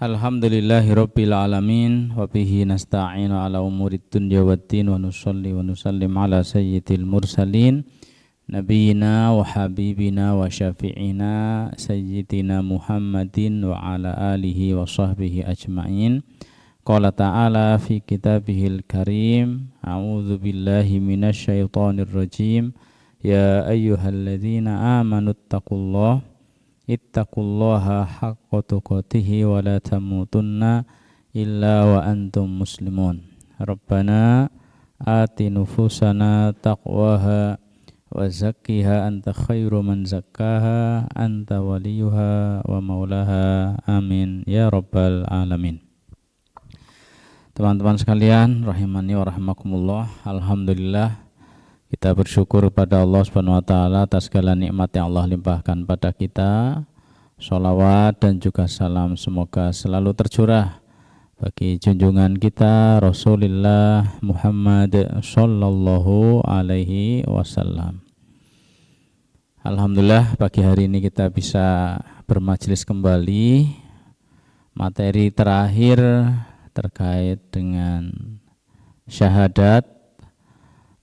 Alhamdulillahirabbil alamin wa bihi nasta'inu ala umurid dunya waddin wa nusalli wa nusallim ala sayyidil mursalin nabiyyina wa habibina wa syafi'ina sayyidina Muhammadin wa ala alihi wa sahbihi ajma'in. Qala ta'ala fi kitabihil karim, a'udzu billahi minasy syaithanir rajim, ya ayyuhalladzina amanuttaqullaha ittaqullaha haqqa tuqatih wa la tamutunna illa wa antum muslimun. Rabbana ati nufusana taqwaha wa zakkiha anta khairu man zakkaha anta waliyuha wa maulaha. Amin ya rabbal alamin. Teman-teman sekalian rahimani wa rahimakumullah, alhamdulillah kita bersyukur pada Allah Subhanahu wa taala atas segala nikmat yang Allah limpahkan pada kita. Sholawat dan juga salam semoga selalu tercurah bagi junjungan kita Rasulullah Muhammad sallallahu alaihi wasallam. Alhamdulillah pagi hari ini kita bisa bermajelis kembali. Materi terakhir terkait dengan syahadat,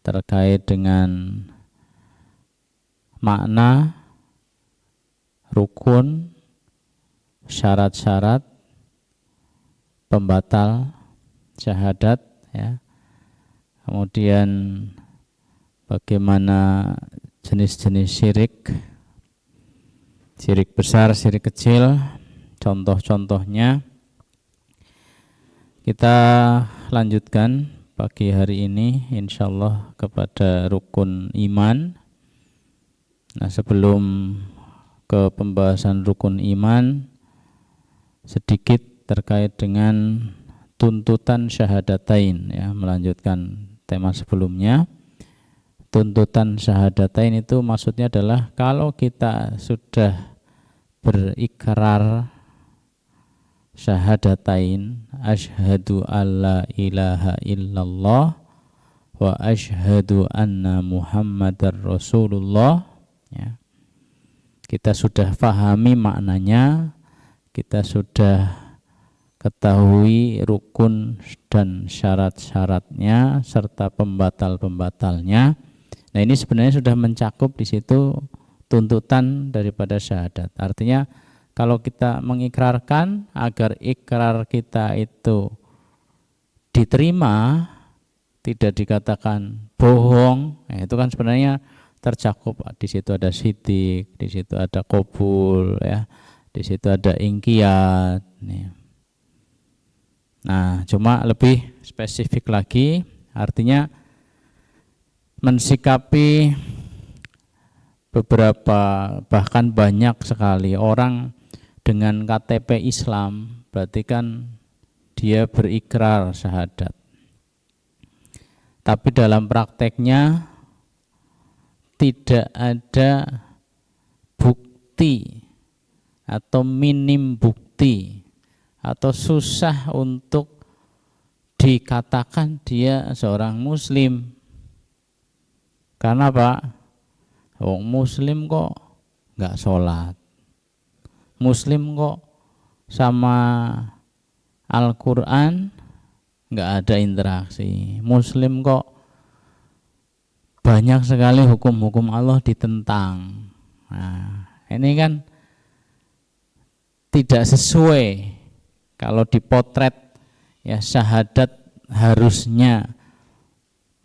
terkait dengan makna, rukun, syarat-syarat pembatal syahadat, ya. Kemudian bagaimana jenis-jenis syirik, syirik besar, syirik kecil, contoh-contohnya. Kita lanjutkan pagi hari ini insyaallah kepada rukun iman. Nah, sebelum ke pembahasan rukun iman, sedikit terkait dengan tuntutan syahadatain, ya, melanjutkan tema sebelumnya. Tuntutan syahadatain itu maksudnya adalah kalau kita sudah berikrar syahadatain, asyhadu alla ilaha illallah wa asyhadu anna muhammadar rasulullah, ya. Kita sudah pahami maknanya, kita sudah ketahui rukun dan syarat-syaratnya serta pembatal-pembatalnya. Nah, ini sebenarnya sudah mencakup di situ tuntutan daripada syahadat. Artinya kalau kita mengikrarkan agar ikrar kita itu diterima, tidak dikatakan bohong, ya, itu kan sebenarnya tercakup. Di situ ada sidik, di situ ada qabul, ya, di situ ada ingkiyat. Nah, cuma lebih spesifik lagi, artinya mensikapi beberapa, bahkan banyak sekali orang dengan KTP Islam, berarti kan dia berikrar syahadat. Tapi dalam prakteknya tidak ada bukti atau minim bukti atau susah untuk dikatakan dia seorang muslim. Karena apa? Wong muslim kok nggak sholat, muslim kok sama Al-Quran nggak ada interaksi, muslim kok banyak sekali hukum-hukum Allah ditentang. Nah, ini kan tidak sesuai. Kalau dipotret, ya, syahadat harusnya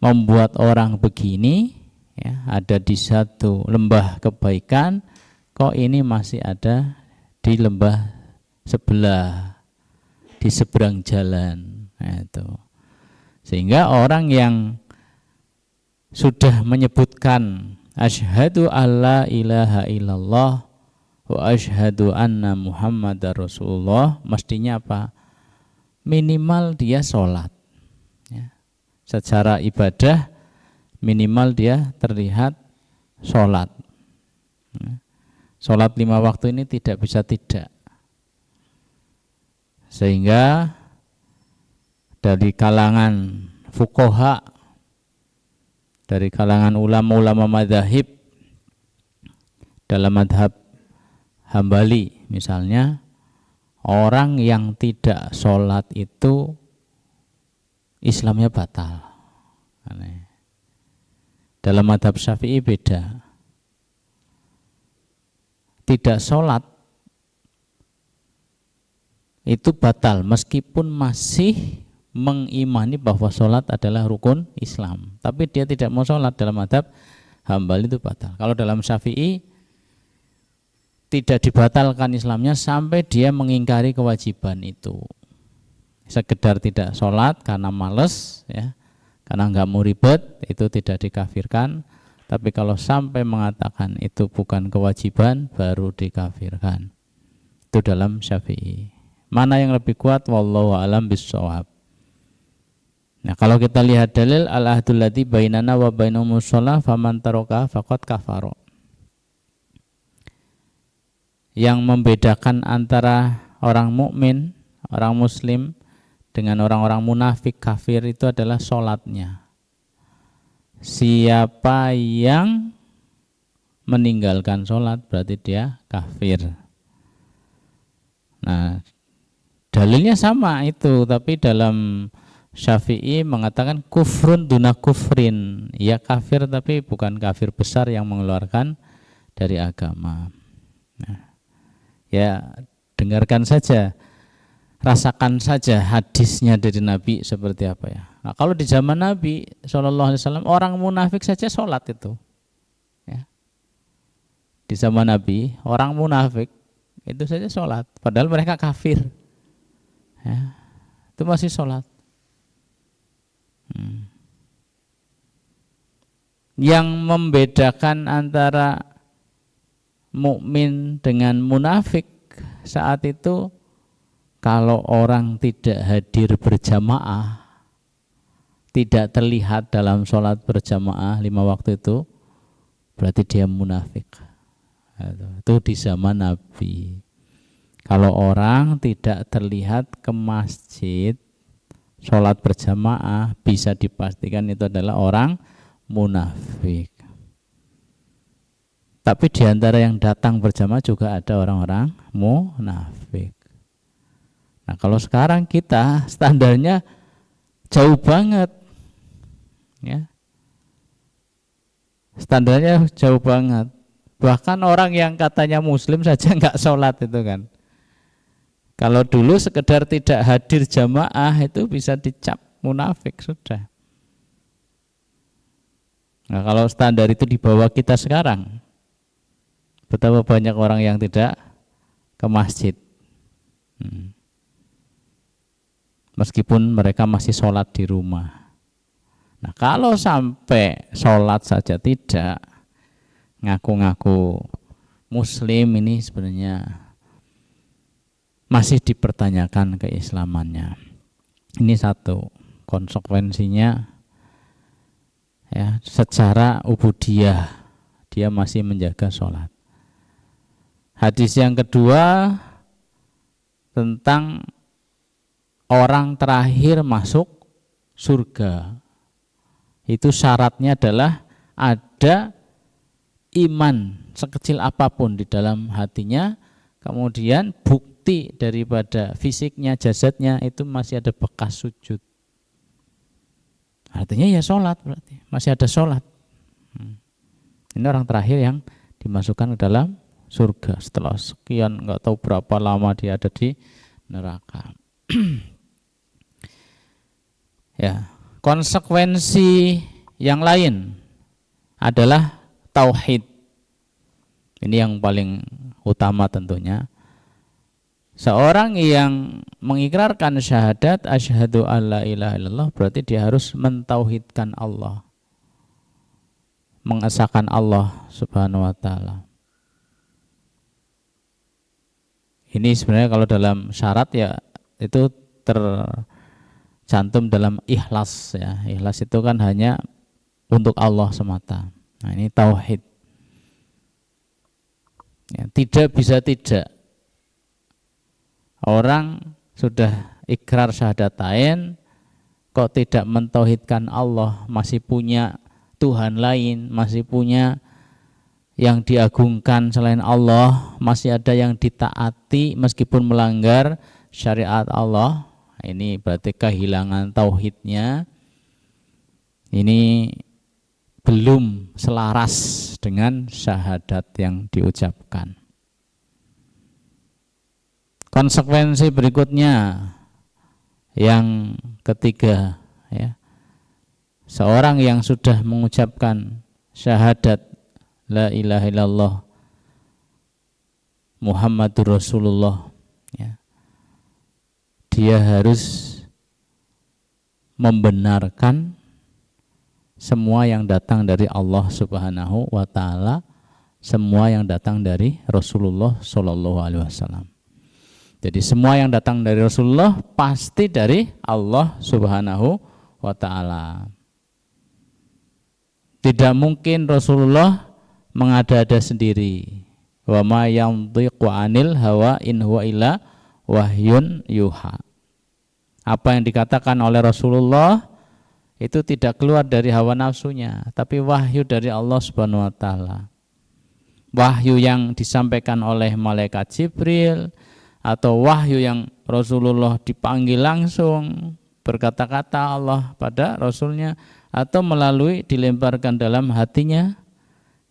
membuat orang begini, ya, ada di satu lembah kebaikan, kok ini masih ada di lembah sebelah, di seberang jalan. Nah, itu. Sehingga orang yang sudah menyebutkan asyhadu alla ilaha illallah wa asyhadu anna muhammadar rasulullah, mestinya apa? Minimal dia sholat, ya. Secara ibadah minimal dia terlihat sholat, ya. Sholat 5 waktu ini tidak bisa tidak. Sehingga dari kalangan fuqaha, dari kalangan ulama-ulama madzhab, dalam madhab Hambali misalnya, orang yang tidak sholat itu Islamnya batal. Aneh. Dalam mazhab Syafi'i beda. Tidak sholat itu batal meskipun masih mengimani bahwa sholat adalah rukun Islam, tapi dia tidak mau sholat. Dalam mazhab Hambali itu batal. Kalau dalam Syafi'i tidak dibatalkan Islamnya sampai dia mengingkari kewajiban itu. Sekedar tidak sholat karena males, ya, karena nggak mau ribet, itu tidak dikafirkan. Tapi kalau sampai mengatakan itu bukan kewajiban, baru dikafirkan. Itu dalam Syafi'i. Mana yang lebih kuat? Wallahu a'lam bissawab. Nah, kalau kita lihat dalil al-ahdul ladzi bainana wa bainahumus shalah faman taraka faqad kafara. Yang membedakan antara orang mukmin, orang muslim dengan orang-orang munafik kafir itu adalah sholatnya. Siapa yang meninggalkan sholat berarti dia kafir. Nah, dalilnya sama itu, tapi dalam Syafi'i mengatakan kufrun duna kufrin, ya kafir tapi bukan kafir besar yang mengeluarkan dari agama. Nah, ya dengarkan saja, rasakan saja hadisnya dari Nabi seperti apa ya. Nah, kalau di zaman Nabi SAW orang munafik saja sholat itu. Ya. Di zaman Nabi orang munafik itu saja sholat, padahal mereka kafir. Ya. Itu masih sholat. Yang membedakan antara mukmin dengan munafik saat itu, kalau orang tidak hadir berjamaah, tidak terlihat dalam sholat berjamaah 5 waktu itu, berarti dia munafik. Itu di zaman Nabi. Kalau orang tidak terlihat ke masjid sholat berjamaah, bisa dipastikan itu adalah orang munafik. Tapi di antara yang datang berjamaah juga ada orang-orang munafik. Nah, kalau sekarang kita standarnya jauh banget, ya, standarnya jauh banget. Bahkan orang yang katanya muslim saja nggak sholat itu kan. Kalau dulu sekedar tidak hadir jamaah itu bisa dicap munafik sudah. Nah, kalau standar itu dibawa kita sekarang, betapa banyak orang yang tidak ke masjid. Meskipun mereka masih sholat di rumah. Nah, kalau sampai sholat saja tidak, ngaku-ngaku muslim, ini sebenarnya masih dipertanyakan keislamannya. Ini satu konsekuensinya, ya, secara ubudiyah dia masih menjaga sholat. Hadis yang kedua tentang orang terakhir masuk surga. Itu syaratnya adalah ada iman sekecil apapun di dalam hatinya, kemudian bukti daripada fisiknya, jasadnya itu masih ada bekas sujud. Artinya ya sholat, berarti masih ada sholat. Ini orang terakhir yang dimasukkan ke dalam surga setelah sekian, nggak tahu berapa lama dia ada di neraka. Ya, konsekuensi yang lain adalah tauhid. Ini yang paling utama tentunya. Seorang yang mengikrarkan syahadat asyhadu alla ilaha illallah berarti dia harus mentauhidkan Allah, mengesahkan Allah Subhanahu wa taala. Ini sebenarnya kalau dalam syarat ya itu tercantum dalam ikhlas, ya. Ikhlas itu kan hanya untuk Allah semata. Nah, ini tauhid. Ya, tidak bisa tidak. Orang sudah ikrar syahadatain kok tidak mentauhidkan Allah, masih punya Tuhan lain, masih punya yang diagungkan selain Allah, masih ada yang ditaati meskipun melanggar syariat Allah. Ini berarti kehilangan tauhidnya. Ini belum selaras dengan syahadat yang diucapkan. Konsekuensi berikutnya yang ketiga, ya. Seorang yang sudah mengucapkan syahadat la ilaha illallah Muhammadur Rasulullah, ya, dia harus membenarkan semua yang datang dari Allah Subhanahu wa taala, semua yang datang dari Rasulullah sallallahu alaihi wasallam. Jadi semua yang datang dari Rasulullah pasti dari Allah Subhanahu wa taala. Tidak mungkin Rasulullah mengada-ada sendiri. Wa ma yantiqu 'anil hawa in huwa illa wahyun yuha. Apa yang dikatakan oleh Rasulullah itu tidak keluar dari hawa nafsunya, tapi wahyu dari Allah Subhanahu wa taala. Wahyu yang disampaikan oleh malaikat Jibril, atau wahyu yang Rasulullah dipanggil langsung berkata-kata Allah pada Rasulnya, atau melalui dilemparkan dalam hatinya,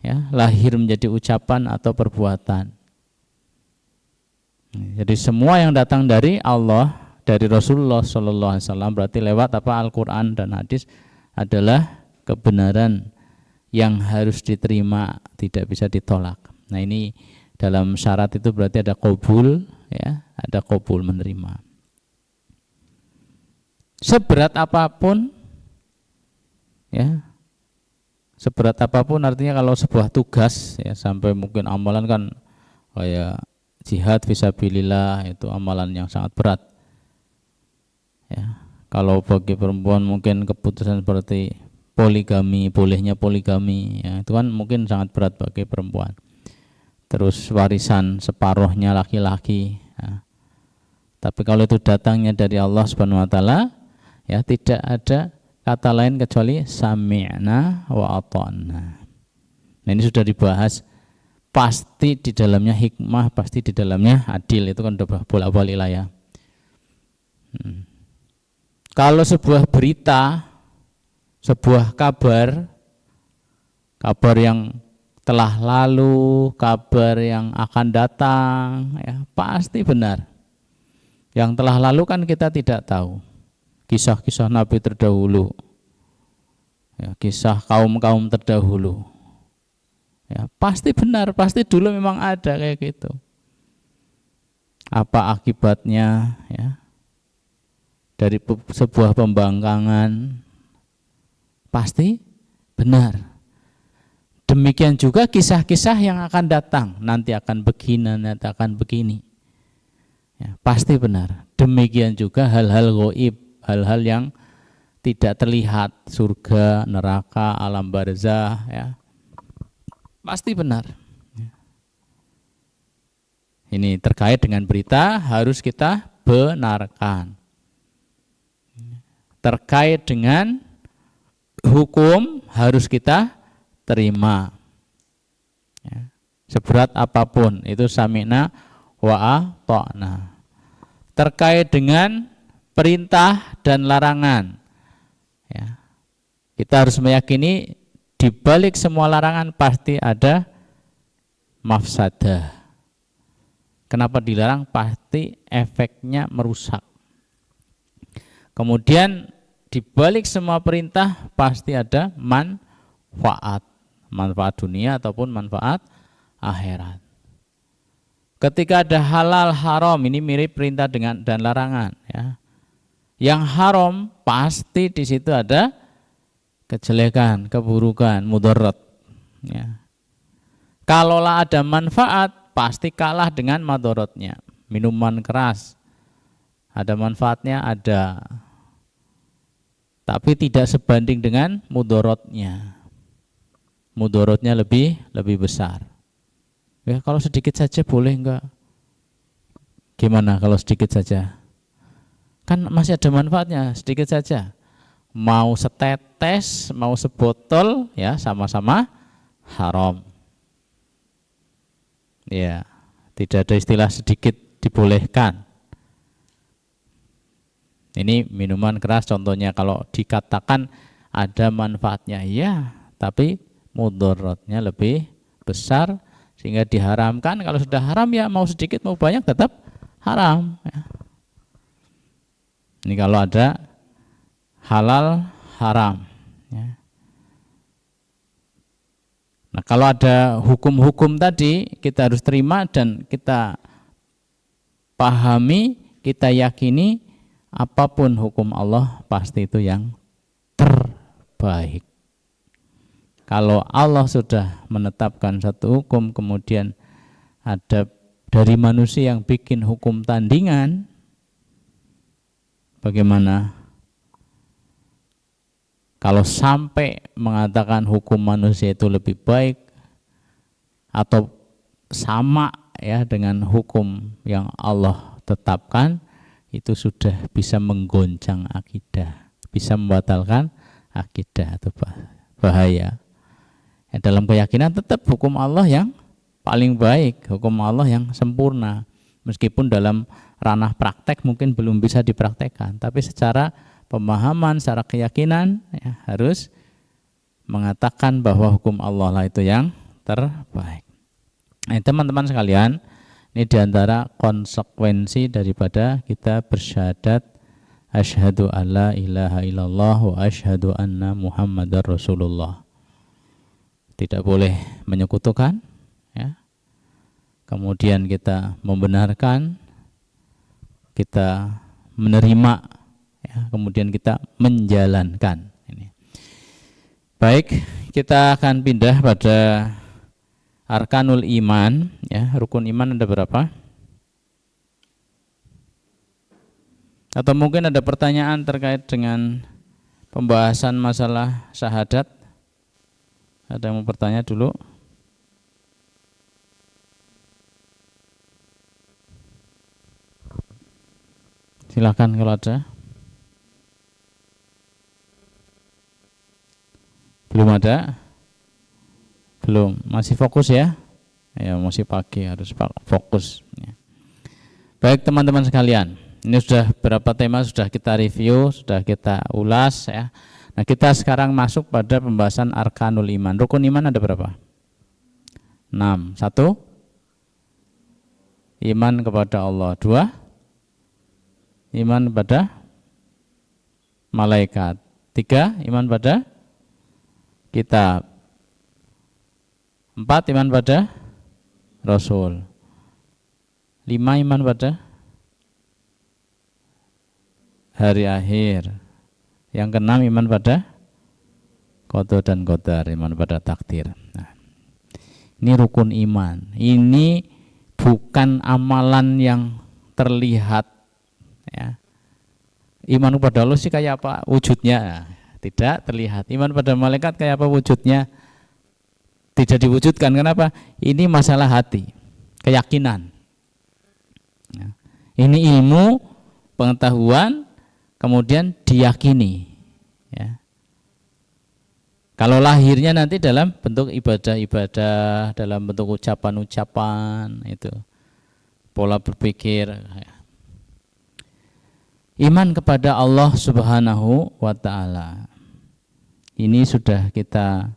ya, lahir menjadi ucapan atau perbuatan. Jadi semua yang datang dari Allah, dari Rasulullah Sallallahu Alaihi Wasallam, berarti lewat apa, Al-Quran dan hadis, adalah kebenaran yang harus diterima, tidak bisa ditolak. Nah ini dalam syarat itu berarti ada qabul, ya, ada qabul, menerima. Seberat apapun, ya, seberat apapun artinya kalau sebuah tugas, ya, sampai mungkin amalan kan kayak jihad fisabilillah, itu amalan yang sangat berat, ya. Kalau bagi perempuan mungkin keputusan seperti poligami, bolehnya poligami, ya, itu kan mungkin sangat berat bagi perempuan. Terus warisan separuhnya laki-laki, ya. Tapi kalau itu datangnya dari Allah Subhanahu wa taala, ya, tidak ada kata lain kecuali sami'na wa ata'na. Nah ini sudah dibahas, pasti di dalamnya hikmah, pasti di dalamnya adil, itu kan udah bolak-balik lah, ya. Kalau sebuah berita, sebuah kabar yang telah lalu, kabar yang akan datang, ya, pasti benar. Yang telah lalu kan kita tidak tahu, kisah-kisah Nabi terdahulu, ya, kisah kaum-kaum terdahulu, ya, pasti benar, pasti dulu memang ada kayak gitu. Apa akibatnya, ya, dari sebuah pembangkangan, pasti benar. Demikian juga kisah-kisah yang akan datang, nanti akan begini, nanti akan begini, ya, pasti benar. Demikian juga hal-hal gaib, hal-hal yang tidak terlihat, surga, neraka, alam barzah, ya, pasti benar. Ini terkait dengan berita harus kita benarkan. Terkait dengan hukum harus kita terima, ya. Seberat apapun itu sami'na wa ata'na. Terkait dengan perintah dan larangan, ya, kita harus meyakini di balik semua larangan pasti ada mafsadah. Kenapa dilarang? Pasti efeknya merusak. Kemudian di balik semua perintah pasti ada manfaat dunia ataupun manfaat akhirat. Ketika ada halal haram, ini mirip perintah dengan dan larangan, ya. Yang haram pasti di situ ada kejelekan, keburukan, mudarat, ya. Kalaulah ada manfaat, pasti kalah dengan madaratnya. Minuman keras, ada manfaatnya, ada, tapi tidak sebanding dengan mudaratnya. Mudaratnya lebih besar. Ya, kalau sedikit saja boleh enggak? Gimana kalau sedikit saja? Kan masih ada manfaatnya, sedikit saja. Mau setetes, mau sebotol, ya sama-sama haram. Ya, tidak ada istilah sedikit dibolehkan. Ini minuman keras contohnya, kalau dikatakan ada manfaatnya ya, tapi mudaratnya lebih besar sehingga diharamkan. Kalau sudah haram ya mau sedikit mau banyak tetap haram ya. Ini kalau ada halal haram ya. Nah, kalau ada hukum-hukum tadi kita harus terima dan kita pahami, kita yakini apapun hukum Allah pasti itu yang terbaik. Kalau Allah sudah menetapkan satu hukum kemudian ada dari manusia yang bikin hukum tandingan, bagaimana kalau sampai mengatakan hukum manusia itu lebih baik atau sama ya dengan hukum yang Allah tetapkan, itu sudah bisa menggoncang akidah, bisa membatalkan akidah atau bahaya. Ya, dalam keyakinan tetap hukum Allah yang paling baik, hukum Allah yang sempurna. Meskipun dalam ranah praktek mungkin belum bisa dipraktekkan, tapi secara pemahaman, secara keyakinan ya, harus mengatakan bahwa hukum Allah lah itu yang terbaik. Nah, teman-teman sekalian, ini diantara konsekuensi daripada kita bersyahadat asyhadu alla ilaha illallah wa asyhadu anna muhammadar rasulullah. Tidak boleh menyekutukan ya. Kemudian kita membenarkan, kita menerima ya, kemudian kita menjalankan ini. Baik, kita akan pindah pada arkanul iman ya. Rukun iman ada berapa? Atau mungkin ada pertanyaan terkait dengan pembahasan masalah syahadat? Ada yang mau bertanya dulu? Silakan kalau ada. Belum ada? Belum. Masih fokus ya? Ya masih pagi, harus fokus ya. Baik teman-teman sekalian, ini sudah berapa tema sudah kita review, sudah kita ulas ya. Nah, kita sekarang masuk pada pembahasan arkanul iman. Rukun iman ada berapa? 6. 1, iman kepada Allah. 2, iman pada malaikat. 3, iman pada kitab. 4, iman pada Rasul. 5, iman pada hari akhir. Yang keenam, iman pada qada dan qadar, iman pada takdir. Nah, ini rukun iman. Ini bukan amalan yang terlihat ya. Iman kepada Allah sih kayak apa wujudnya? Tidak terlihat. Iman pada malaikat kayak apa wujudnya? Tidak diwujudkan. Kenapa? Ini masalah hati, keyakinan. Ya. Ini ilmu, pengetahuan, kemudian diyakini ya. Kalau lahirnya nanti dalam bentuk ibadah-ibadah, dalam bentuk ucapan-ucapan, itu pola berpikir ya. Iman kepada Allah Subhanahu wa ta'ala ini sudah kita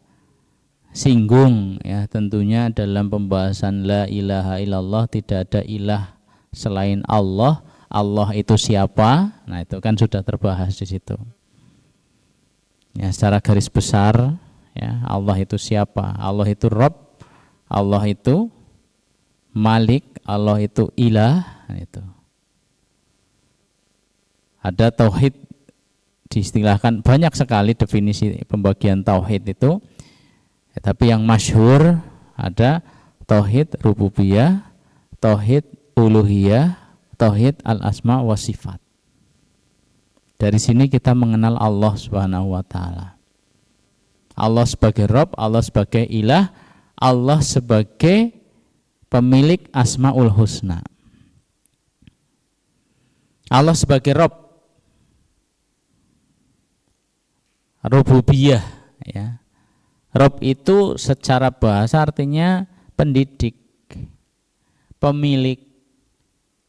singgung ya, tentunya dalam pembahasan la ilaha illallah, tidak ada ilah selain Allah. Allah itu siapa? Nah, itu kan sudah terbahas di situ. Ya, secara garis besar ya, Allah itu siapa? Allah itu Rabb, Allah itu Malik, Allah itu Ilah. Nah, itu. Ada tauhid diistilahkan banyak sekali definisi pembagian tauhid itu. Ya, tapi yang masyhur ada tauhid rububiyah, tauhid uluhiyah, tauhid al-asma wa sifat. Dari sini kita mengenal Allah Subhanahu wa ta'ala. Allah sebagai Rabb, Allah sebagai Ilah, Allah sebagai pemilik Asmaul Husna. Allah sebagai Rabb, rububiyah ya. Rabb itu secara bahasa artinya pendidik pemilik,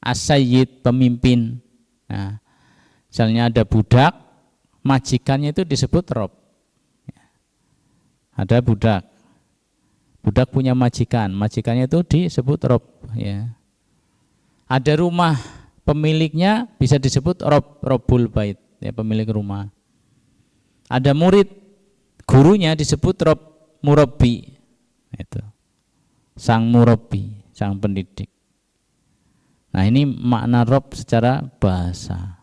as-sayyid, pemimpin. Nah, misalnya ada budak, majikannya itu disebut rob. Ada budak punya majikan, majikannya itu disebut rob. Ya. Ada rumah, pemiliknya bisa disebut robul bait, ya, pemilik rumah. Ada murid, gurunya disebut murabbi, itu sang murabbi, sang pendidik. Nah, ini makna rob secara bahasa.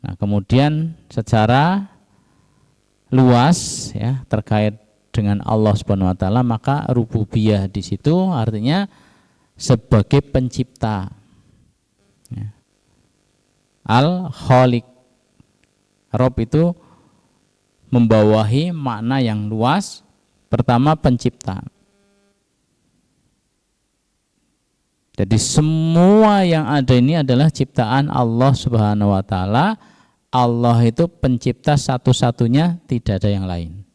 Nah, kemudian secara luas ya terkait dengan Allah Subhanahu wa taala, maka rububiyah di situ artinya sebagai pencipta. Ya. Al-Khaliq. Rob itu membawahi makna yang luas. Pertama, pencipta. Jadi semua yang ada ini adalah ciptaan Allah Subhanahu wa taala. Allah itu pencipta satu-satunya, tidak ada yang lain.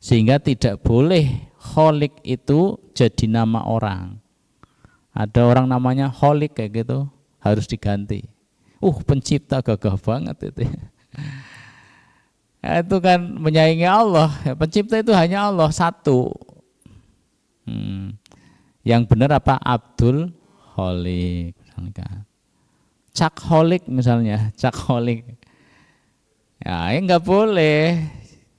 Sehingga tidak boleh Khaliq itu jadi nama orang. Ada orang namanya Khaliq kayak gitu, harus diganti. Pencipta, gagah banget itu. Itu kan menyaingi Allah. Pencipta itu hanya Allah satu. Yang benar apa? Abdul Khaliq. Cak Khaliq misalnya, Cak Khaliq. Ya, enggak boleh.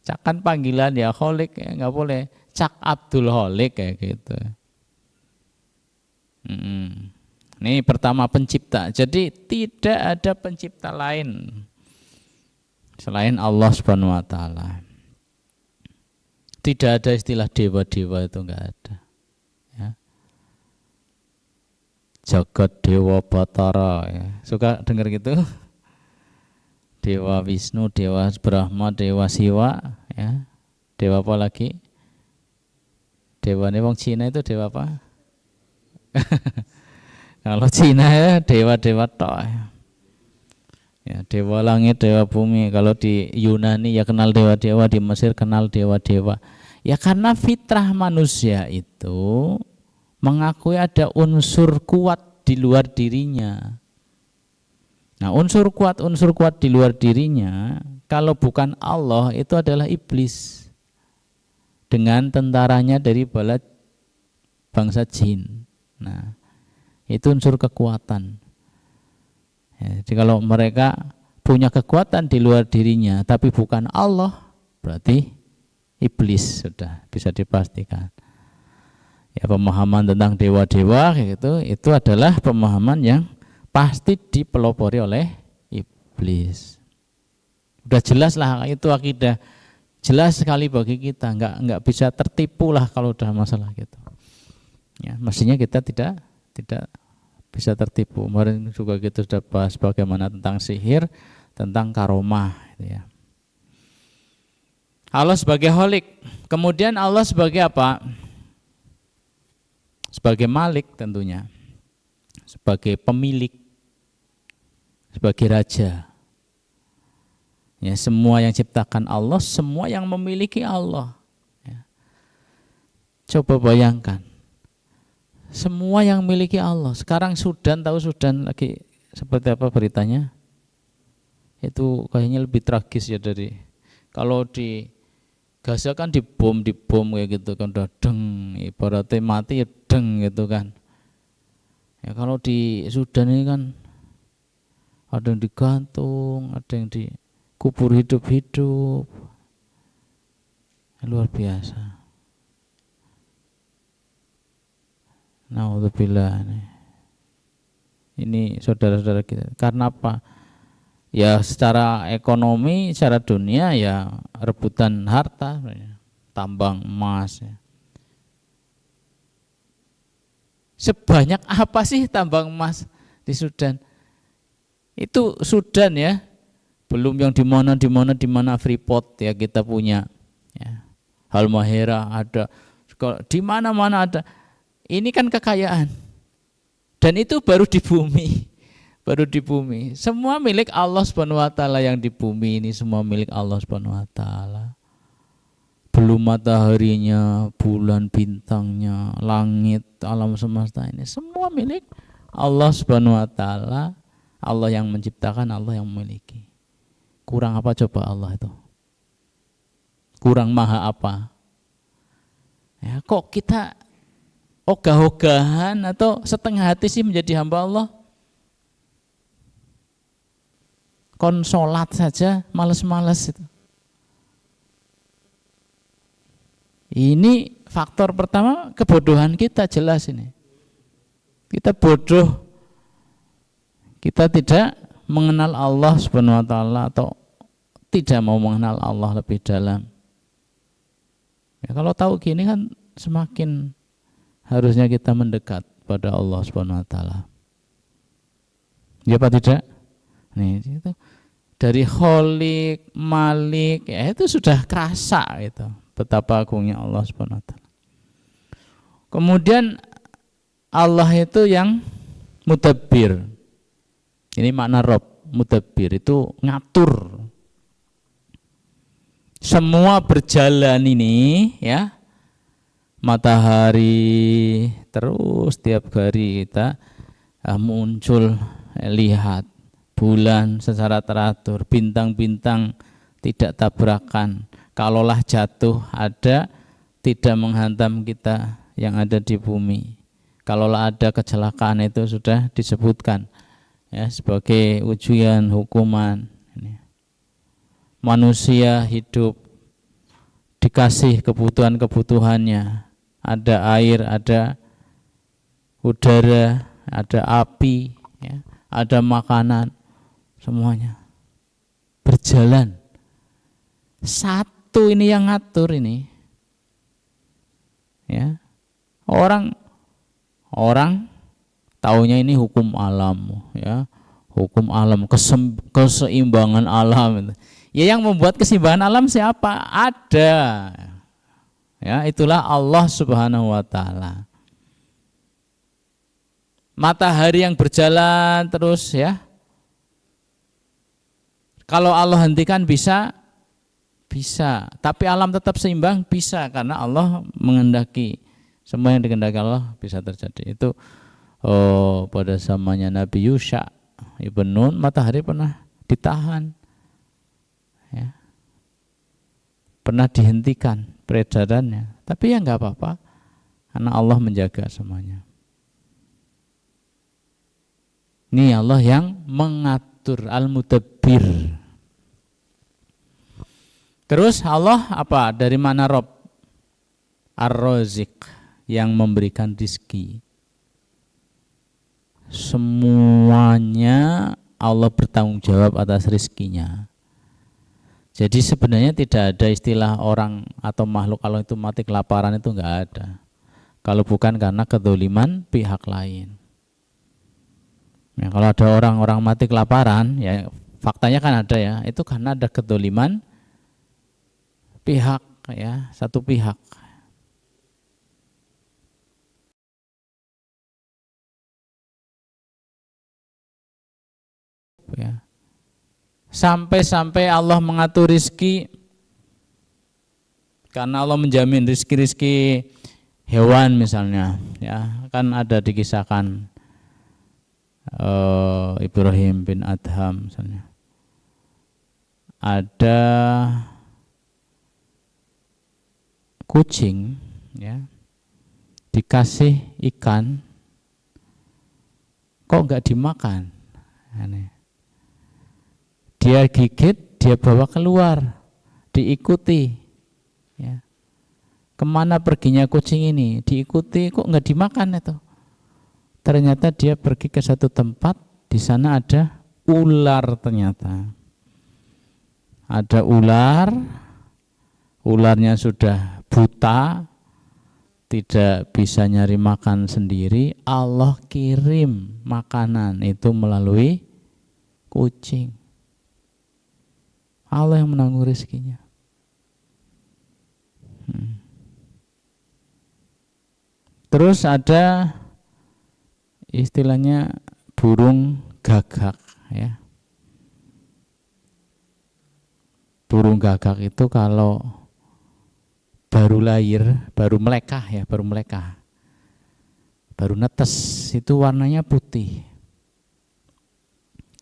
Cak kan panggilan ya, Khaliq ya enggak boleh. Cak Abdul Khaliq kayak gitu. Ini pertama pencipta. Jadi tidak ada pencipta lain selain Allah Subhanahu wa taala. Tidak ada istilah dewa-dewa, itu enggak ada. Ya. Jagat Dewa Batara ya. Suka dengar gitu? Dewa Wisnu, Dewa Brahma, Dewa Siwa ya. Dewa apa lagi? Dewa wong Cina itu dewa apa? Kalau Cina ya dewa-dewa tok. Ya, dewa langit, dewa bumi. Kalau di Yunani ya kenal dewa-dewa, di Mesir kenal dewa-dewa. Ya karena fitrah manusia itu mengakui ada unsur kuat di luar dirinya. Nah, unsur kuat di luar dirinya kalau bukan Allah itu adalah iblis dengan tentaranya dari bala bangsa jin. Nah, itu unsur kekuatan. Ya, jadi kalau mereka punya kekuatan di luar dirinya tapi bukan Allah, berarti iblis, sudah bisa dipastikan. Ya, pemahaman tentang dewa-dewa gitu, itu adalah pemahaman yang pasti dipelopori oleh iblis. Udah jelas lah, itu akidah jelas sekali bagi kita, nggak bisa tertipu lah kalau udah masalah gitu. Ya, mestinya kita tidak bisa tertipu. Kemarin juga kita sudah bahas bagaimana tentang sihir, tentang karomah gitu ya. Allah sebagai Khaliq, kemudian Allah sebagai apa? Sebagai Malik tentunya, sebagai pemilik, sebagai raja. Ya, semua yang ciptakan Allah, semua yang memiliki Allah. Ya. Coba bayangkan, semua yang memiliki Allah. Sekarang Sudan, tahu Sudan lagi seperti apa beritanya? Itu kayaknya lebih tragis ya dari kalau di Gaza kan dibom kayak gitu kan, udah deng, ibaratnya mati ya deng gitu kan. Ya kalau di Sudan ini kan ada yang digantung, ada yang dikubur hidup-hidup. Luar biasa. Naudzubillah. Ini saudara-saudara kita. Karena apa? Ya secara ekonomi, secara dunia ya rebutan harta, tambang emas. Ya. Sebanyak apa sih tambang emas di Sudan? Itu Sudan ya, belum yang di mana Freeport ya kita punya, ya. Halmahera ada, di mana-mana ada. Ini kan kekayaan, dan itu baru di bumi. Semua milik Allah Subhanahu wa taala yang di bumi ini, semua milik Allah Subhanahu wa taala. belum mataharinya, bulan, bintangnya, langit, alam semesta ini semua milik Allah Subhanahu wa taala. Allah yang menciptakan, Allah yang memiliki. Kurang apa coba Allah itu? Kurang maha apa? Ya, kok kita ogah-ogahan atau setengah hati sih menjadi hamba Allah? Kon sholat saja males-males itu. Ini faktor pertama, kebodohan kita jelas ini. Kita bodoh. Kita tidak mengenal Allah Subhanahu wa taala atau tidak mau mengenal Allah lebih dalam. Ya, kalau tahu gini kan semakin harusnya kita mendekat pada Allah Subhanahu wa taala. Ya apa tidak? Nih, itu dari Kholik, Malik, ya itu sudah kerasa itu betapa agungnya Allah Subhanahu wa taala. Kemudian Allah itu yang mudabbir. Ini makna Rob, mudabbir itu ngatur. Semua berjalan ini ya. Matahari terus tiap hari kita muncul, lihat bulan secara teratur, bintang-bintang tidak tabrakan. Kalaulah jatuh ada tidak menghantam kita yang ada di bumi. Kalaulah ada kecelakaan itu sudah disebutkan ya sebagai ujian hukuman. Manusia hidup dikasih kebutuhan-kebutuhannya, ada air, ada udara, ada api, ya, ada makanan, semuanya berjalan. Satu ini yang ngatur ini, ya. Orang taunya ini hukum alam, ya, hukum alam, keseimbangan alam. Ya, yang membuat keseimbangan alam siapa? Ada. Ya, itulah Allah Subhanahu wa taala. Matahari yang berjalan terus ya. Kalau Allah hentikan bisa, tapi alam tetap seimbang bisa karena Allah menghendaki. Semua yang dikehendaki Allah bisa terjadi. Itu pada zamannya Nabi Yusha Ibn Nun, matahari pernah ditahan. Ya. Pernah dihentikan peredarannya, tapi ya enggak apa-apa karena Allah menjaga semuanya. Ini Allah yang mengatur, al-mudabbir. Terus Allah apa? Dari mana Rob? Ar-Razik, yang memberikan rizki. Semuanya Allah bertanggung jawab atas rizkinya. Jadi sebenarnya tidak ada istilah orang atau makhluk Allah itu mati kelaparan, itu enggak ada. Kalau bukan karena kedzaliman pihak lain. Ya, kalau ada orang mati kelaparan, ya faktanya kan ada ya, itu karena ada kedzaliman pihak, ya, satu pihak. Ya. Sampai-sampai Allah mengatur rizki karena Allah menjamin rizki hewan misalnya, ya kan ada dikisahkan Ibrahim bin Adham misalnya, ada kucing ya dikasih ikan kok enggak dimakan, aneh. Dia gigit, dia bawa keluar, diikuti. Ya. Kemana perginya kucing ini? Diikuti, kok nggak dimakan itu? Ternyata dia pergi ke satu tempat, di sana ada ular ternyata. Ada ular, ularnya sudah buta, tidak bisa nyari makan sendiri. Allah kirim makanan itu melalui kucing. Allah yang menanggung rezekinya. Terus ada istilahnya burung gagak ya. Burung gagak itu kalau baru lahir, baru melekah ya, baru melekah, baru netes itu warnanya putih.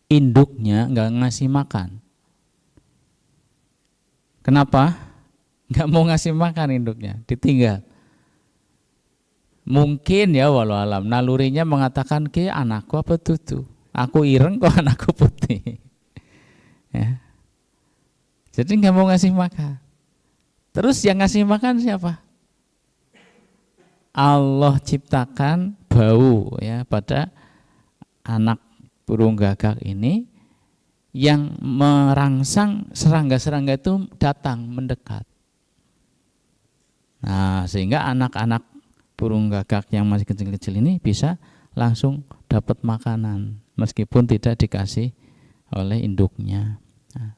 Induknya nggak ngasih makan. Kenapa? Nggak mau ngasih makan induknya, ditinggal. Mungkin ya walau alam nalurinya mengatakan ke anakku apa tutu, aku ireng kok anakku putih. Ya. Jadi nggak mau ngasih makan. Terus yang ngasih makan siapa? Allah ciptakan bau ya pada anak burung gagak ini yang merangsang serangga-serangga itu datang mendekat. Nah, sehingga anak-anak burung gagak yang masih kecil-kecil ini bisa langsung dapat makanan meskipun tidak dikasih oleh induknya. Nah,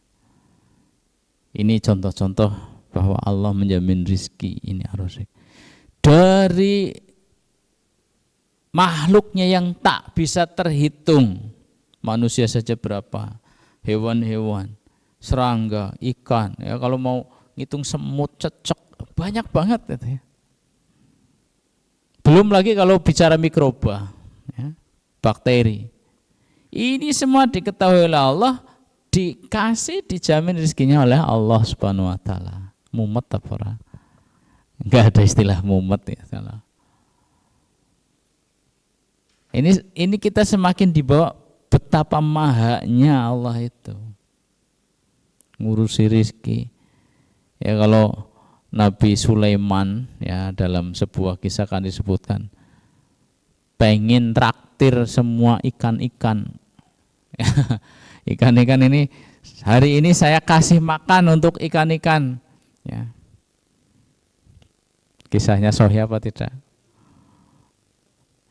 ini contoh-contoh bahwa Allah menjamin rizki ini ar-razik. Dari makhluknya yang tak bisa terhitung, manusia saja berapa, hewan-hewan, serangga, ikan, ya kalau mau ngitung semut, cecek, banyak banget gitu ya. Belum lagi kalau bicara mikroba, ya, bakteri. Ini semua diketahui oleh Allah, dikasih, dijamin rezekinya oleh Allah Subhanahu wa taala. Mumet apa ora? Enggak ada istilah mumet ya, salah. Ini kita semakin dibawa betapa mahanya Allah itu ngurusi rizki. Ya kalau Nabi Sulaiman ya dalam sebuah kisah kan disebutkan pengen traktir semua ikan-ikan. Ikan-ikan ini hari ini saya kasih makan untuk ikan-ikan. Ya. Kisahnya sahih apa tidak?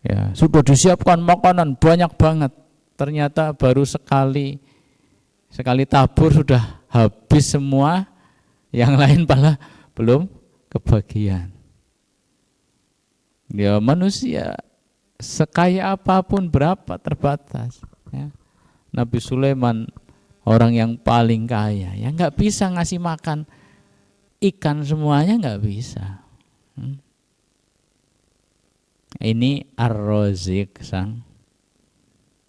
Ya, sudah disiapkan makanan banyak banget. Ternyata baru sekali tabur sudah habis semua, yang lain malah belum kebagian. Ya manusia sekaya apapun berapa terbatas. Ya. Nabi Sulaiman orang yang paling kaya, ya nggak bisa ngasih makan ikan semuanya, nggak bisa. Ini Ar-Razik, sang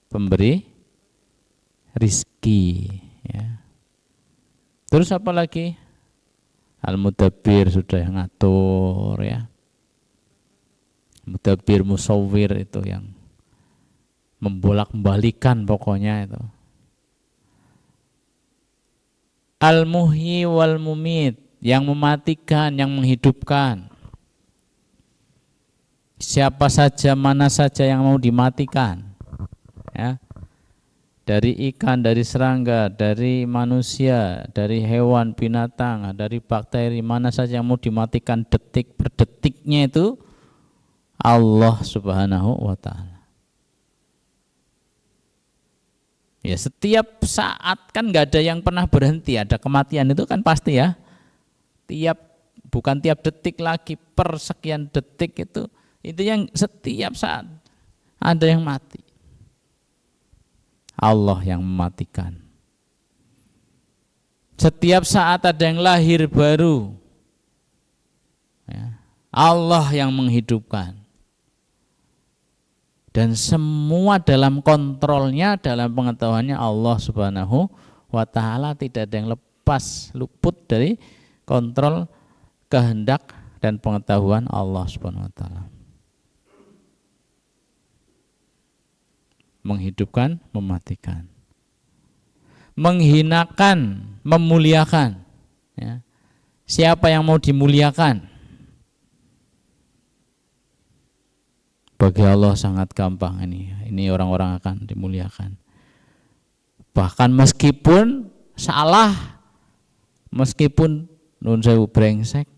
pemberi rizki ya. Terus apa lagi? Al-Mudabbir sudah yang ngatur ya. Mudabbir, musawwir itu yang membolak-balikan pokoknya itu. Al-Muhyi wal Mumit, yang mematikan, yang menghidupkan. Siapa saja, mana saja yang mau dimatikan ya. Dari ikan, dari serangga, dari manusia, dari hewan, binatang, dari bakteri, mana saja yang mau dimatikan detik per detiknya itu Allah Subhanahu wa ta'ala. Ya setiap saat kan nggak ada yang pernah berhenti, ada kematian itu kan pasti ya. Bukan tiap detik lagi, per sekian detik itu yang setiap saat ada yang mati. Allah yang mematikan. Setiap saat ada yang lahir baru. Ya. Allah yang menghidupkan. Dan semua dalam kontrolnya, dalam pengetahuannya Allah Subhanahu wa ta'ala, tidak ada yang luput dari kontrol, kehendak dan pengetahuan Allah Subhanahu wa ta'ala. Menghidupkan, mematikan, menghinakan, memuliakan ya. Siapa yang mau dimuliakan? Bagi Allah sangat gampang ini orang-orang akan dimuliakan. Bahkan meskipun salah, meskipun nun sewu brengsek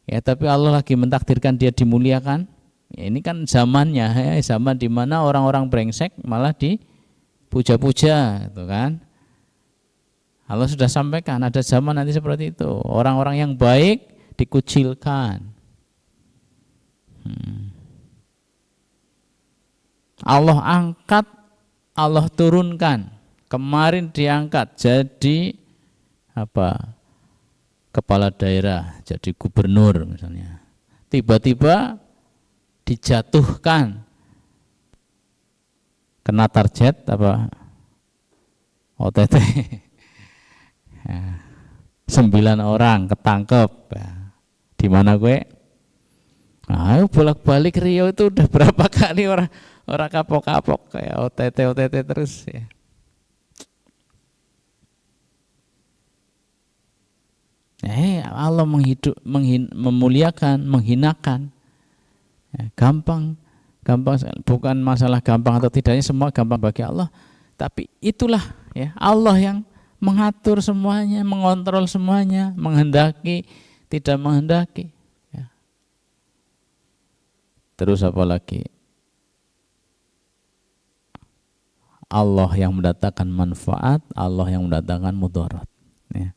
ya, tapi Allah lagi mentakdirkan dia dimuliakan. Ya, ini kan zamannya ya, zaman di mana orang-orang brengsek malah dipuja-puja gitu kan. Allah sudah sampaikan ada zaman nanti seperti itu, orang-orang yang baik dikucilkan. Allah angkat, Allah turunkan. Kemarin diangkat jadi apa? kepala daerah, jadi gubernur misalnya. Tiba-tiba dijatuhkan, kena target apa OTT. Ya, 9 orang ketangkep. Ya. Di mana gue? Nah, bolak-balik Riau itu udah berapa kali orang kapok-kapok kayak OTT terus ya. Allah memuliakan, menghinakan. Ya, gampang bukan masalah gampang atau tidaknya, semua gampang bagi Allah. Tapi itulah ya Allah yang mengatur semuanya, mengontrol semuanya, menghendaki, tidak menghendaki. Ya. Terus apa lagi? Allah yang mendatangkan manfaat, Allah yang mendatangkan mudarat. Ya.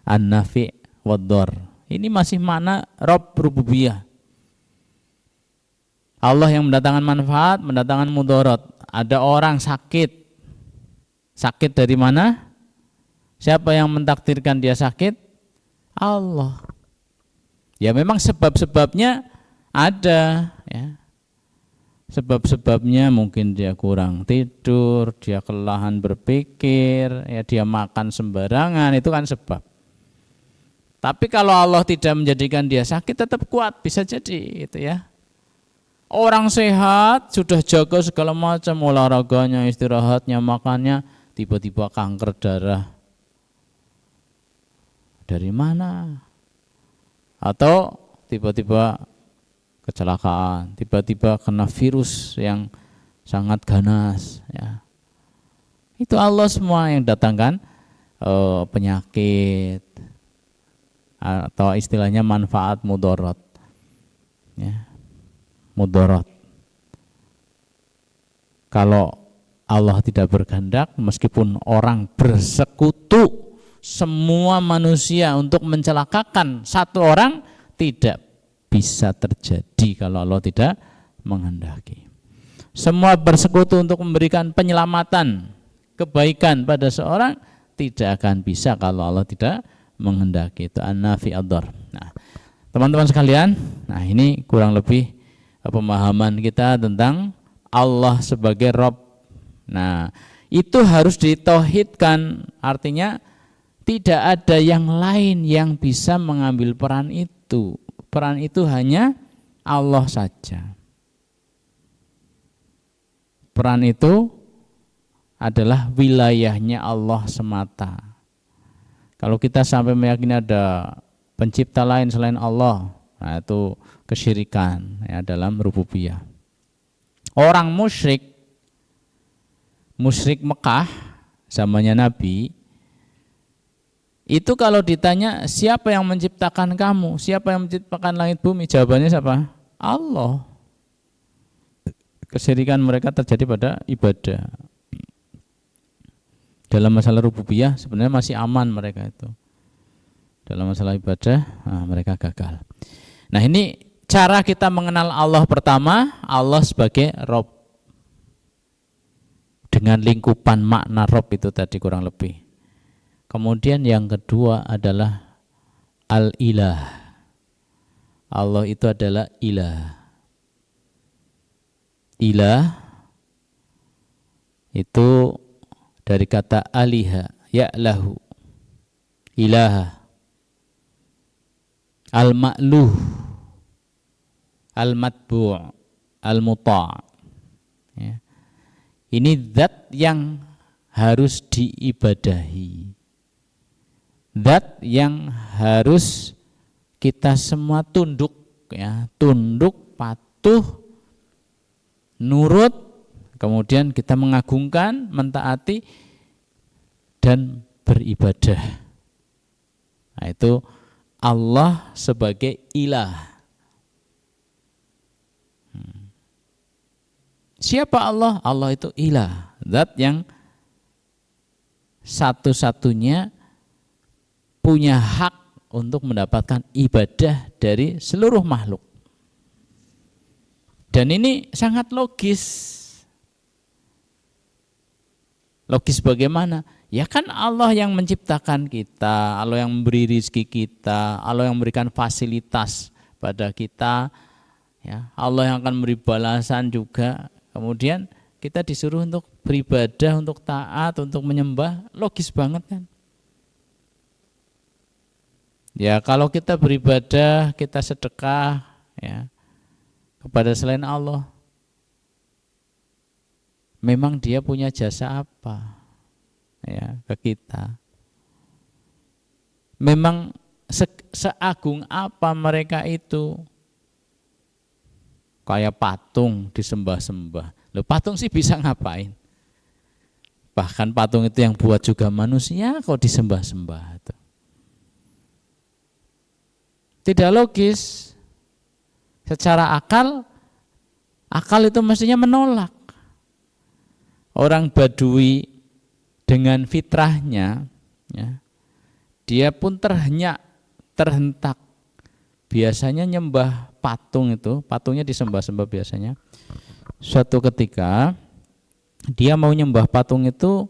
An-nafi' wad-dhar. Ini masih makna Rabb rububiyah. Allah yang mendatangkan manfaat, mendatangkan mudarat. Ada orang sakit. Sakit dari mana? Siapa yang mentakdirkan dia sakit? Allah. Ya memang sebab-sebabnya ada ya. Sebab-sebabnya mungkin dia kurang tidur, dia kelelahan berpikir, ya dia makan sembarangan, itu kan sebab. Tapi kalau Allah tidak menjadikan dia sakit, tetap kuat, bisa jadi itu ya. Orang sehat sudah jaga segala macam olahraganya, istirahatnya, makannya, tiba-tiba kanker darah. Dari mana? Atau tiba-tiba kecelakaan, tiba-tiba kena virus yang sangat ganas ya. Itu Allah semua yang datangkan penyakit atau istilahnya manfaat mudarat ya. Mudarat. Kalau Allah tidak berkehendak, meskipun orang bersekutu semua manusia untuk mencelakakan satu orang, tidak bisa terjadi kalau Allah tidak menghendaki. Semua bersekutu untuk memberikan penyelamatan, kebaikan pada seorang, tidak akan bisa kalau Allah tidak menghendaki. Itu an-nafi ad-dhar. Nah, teman-teman sekalian, nah ini kurang lebih pemahaman kita tentang Allah sebagai Rabb. Nah, itu harus ditauhidkan, artinya tidak ada yang lain yang bisa mengambil peran itu. Peran itu hanya Allah saja. Peran itu adalah wilayahnya Allah semata. Kalau kita sampai meyakini ada pencipta lain selain Allah, nah itu kesyirikan ya, dalam rububiyah. Orang musyrik Mekah zamannya Nabi, itu kalau ditanya siapa yang menciptakan kamu, siapa yang menciptakan langit bumi, jawabannya siapa? Allah. Kesyirikan mereka terjadi pada ibadah. Dalam masalah rububiyah sebenarnya masih aman mereka itu. Dalam masalah ibadah mereka gagal. Nah ini cara kita mengenal Allah. Pertama, Allah sebagai Rabb, dengan lingkupan makna Rabb itu tadi kurang lebih. Kemudian yang kedua adalah Al-Ilah. Allah itu adalah ilah. Ilah itu dari kata aliha, ya'lahu, ilaha, al-ma'luh, al-matbu', al-muta'. Ya. Ini zat yang harus diibadahi, zat yang harus kita semua tunduk, ya, tunduk, patuh, nurut, kemudian kita mengagungkan, mentaati, dan beribadah. Nah, itu Allah sebagai ilah. Siapa Allah? Allah itu ilah, zat yang satu-satunya punya hak untuk mendapatkan ibadah dari seluruh makhluk. Dan ini sangat logis. Logis bagaimana? Ya kan Allah yang menciptakan kita, Allah yang memberi rizki kita, Allah yang memberikan fasilitas pada kita, ya, Allah yang akan memberi balasan juga. Kemudian kita disuruh untuk beribadah, untuk taat, untuk menyembah, logis banget kan. Ya kalau kita beribadah, kita sedekah ya kepada selain Allah, memang dia punya jasa apa ya ke kita? Memang seagung apa mereka itu? Kayak patung disembah-sembah. Loh, patung sih bisa ngapain? Bahkan patung itu yang buat juga manusia kok disembah-sembah. Tidak logis. Secara akal itu mestinya menolak. Orang Badui dengan fitrahnya, ya, dia pun terhentak. Biasanya nyembah patung itu, patungnya disembah-sembah biasanya. Suatu ketika dia mau nyembah patung itu,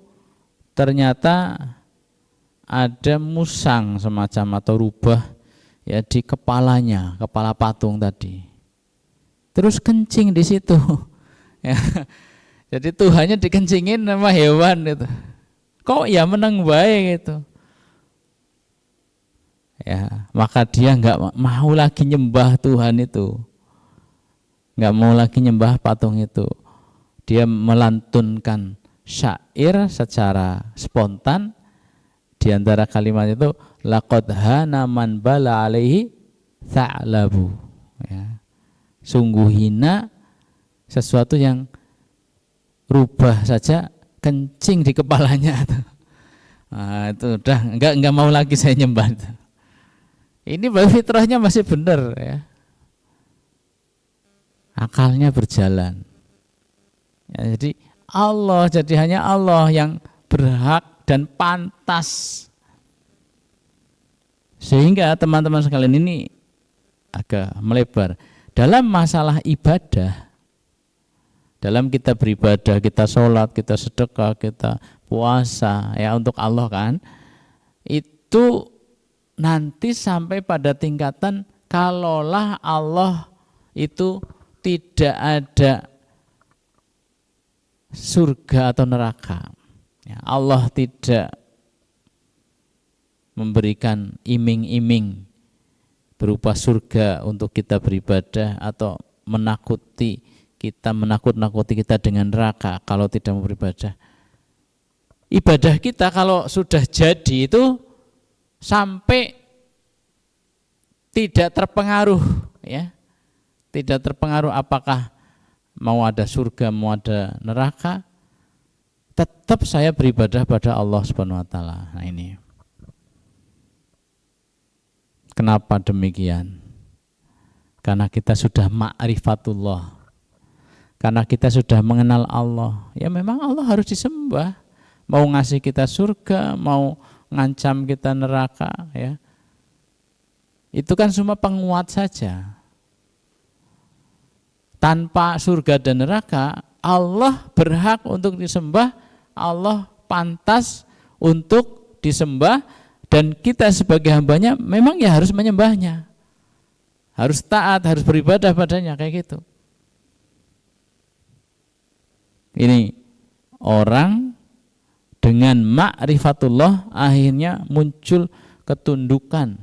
ternyata ada musang semacam atau rubah ya di kepalanya, kepala patung tadi. Terus kencing di situ. Ya. Jadi Tuhannya dikencingin sama hewan itu. Kok ya menang baik gitu. Ya, maka dia nggak mau lagi nyembah Tuhan itu, nggak mau lagi nyembah patung itu. Dia melantunkan syair secara spontan. Di antara kalimat itu, laqad hana man bala alaihi tha'labu. Ya. Sungguh hina sesuatu yang rubah saja kencing di kepalanya. Nah, itu udah nggak mau lagi saya nyembah itu. Ini fitrahnya masih benar ya. Akalnya berjalan. Ya, jadi hanya Allah yang berhak dan pantas. Sehingga teman-teman sekalian ini agak melebar. Dalam masalah ibadah, dalam kita beribadah, kita sholat, kita sedekah, kita puasa ya untuk Allah kan, itu nanti sampai pada tingkatan kalaulah Allah itu tidak ada surga atau neraka, ya, Allah tidak memberikan iming-iming berupa surga untuk kita beribadah atau menakut-nakuti kita dengan neraka kalau tidak mau beribadah. Ibadah kita kalau sudah jadi itu sampai tidak terpengaruh ya. Tidak terpengaruh apakah mau ada surga, mau ada neraka, tetap saya beribadah pada Allah Subhanahu wa taala. Nah ini. Kenapa demikian? Karena kita sudah ma'rifatullah. Karena kita sudah mengenal Allah. Ya memang Allah harus disembah. Mau ngasih kita surga, mau ngancam kita neraka ya. Itu kan cuma penguat saja. Tanpa surga dan neraka, Allah berhak untuk disembah, Allah pantas untuk disembah, dan kita sebagai hambanya memang ya harus menyembahnya. Harus taat, harus beribadah padanya kayak gitu. Ini orang dengan ma'rifatullah akhirnya muncul ketundukan,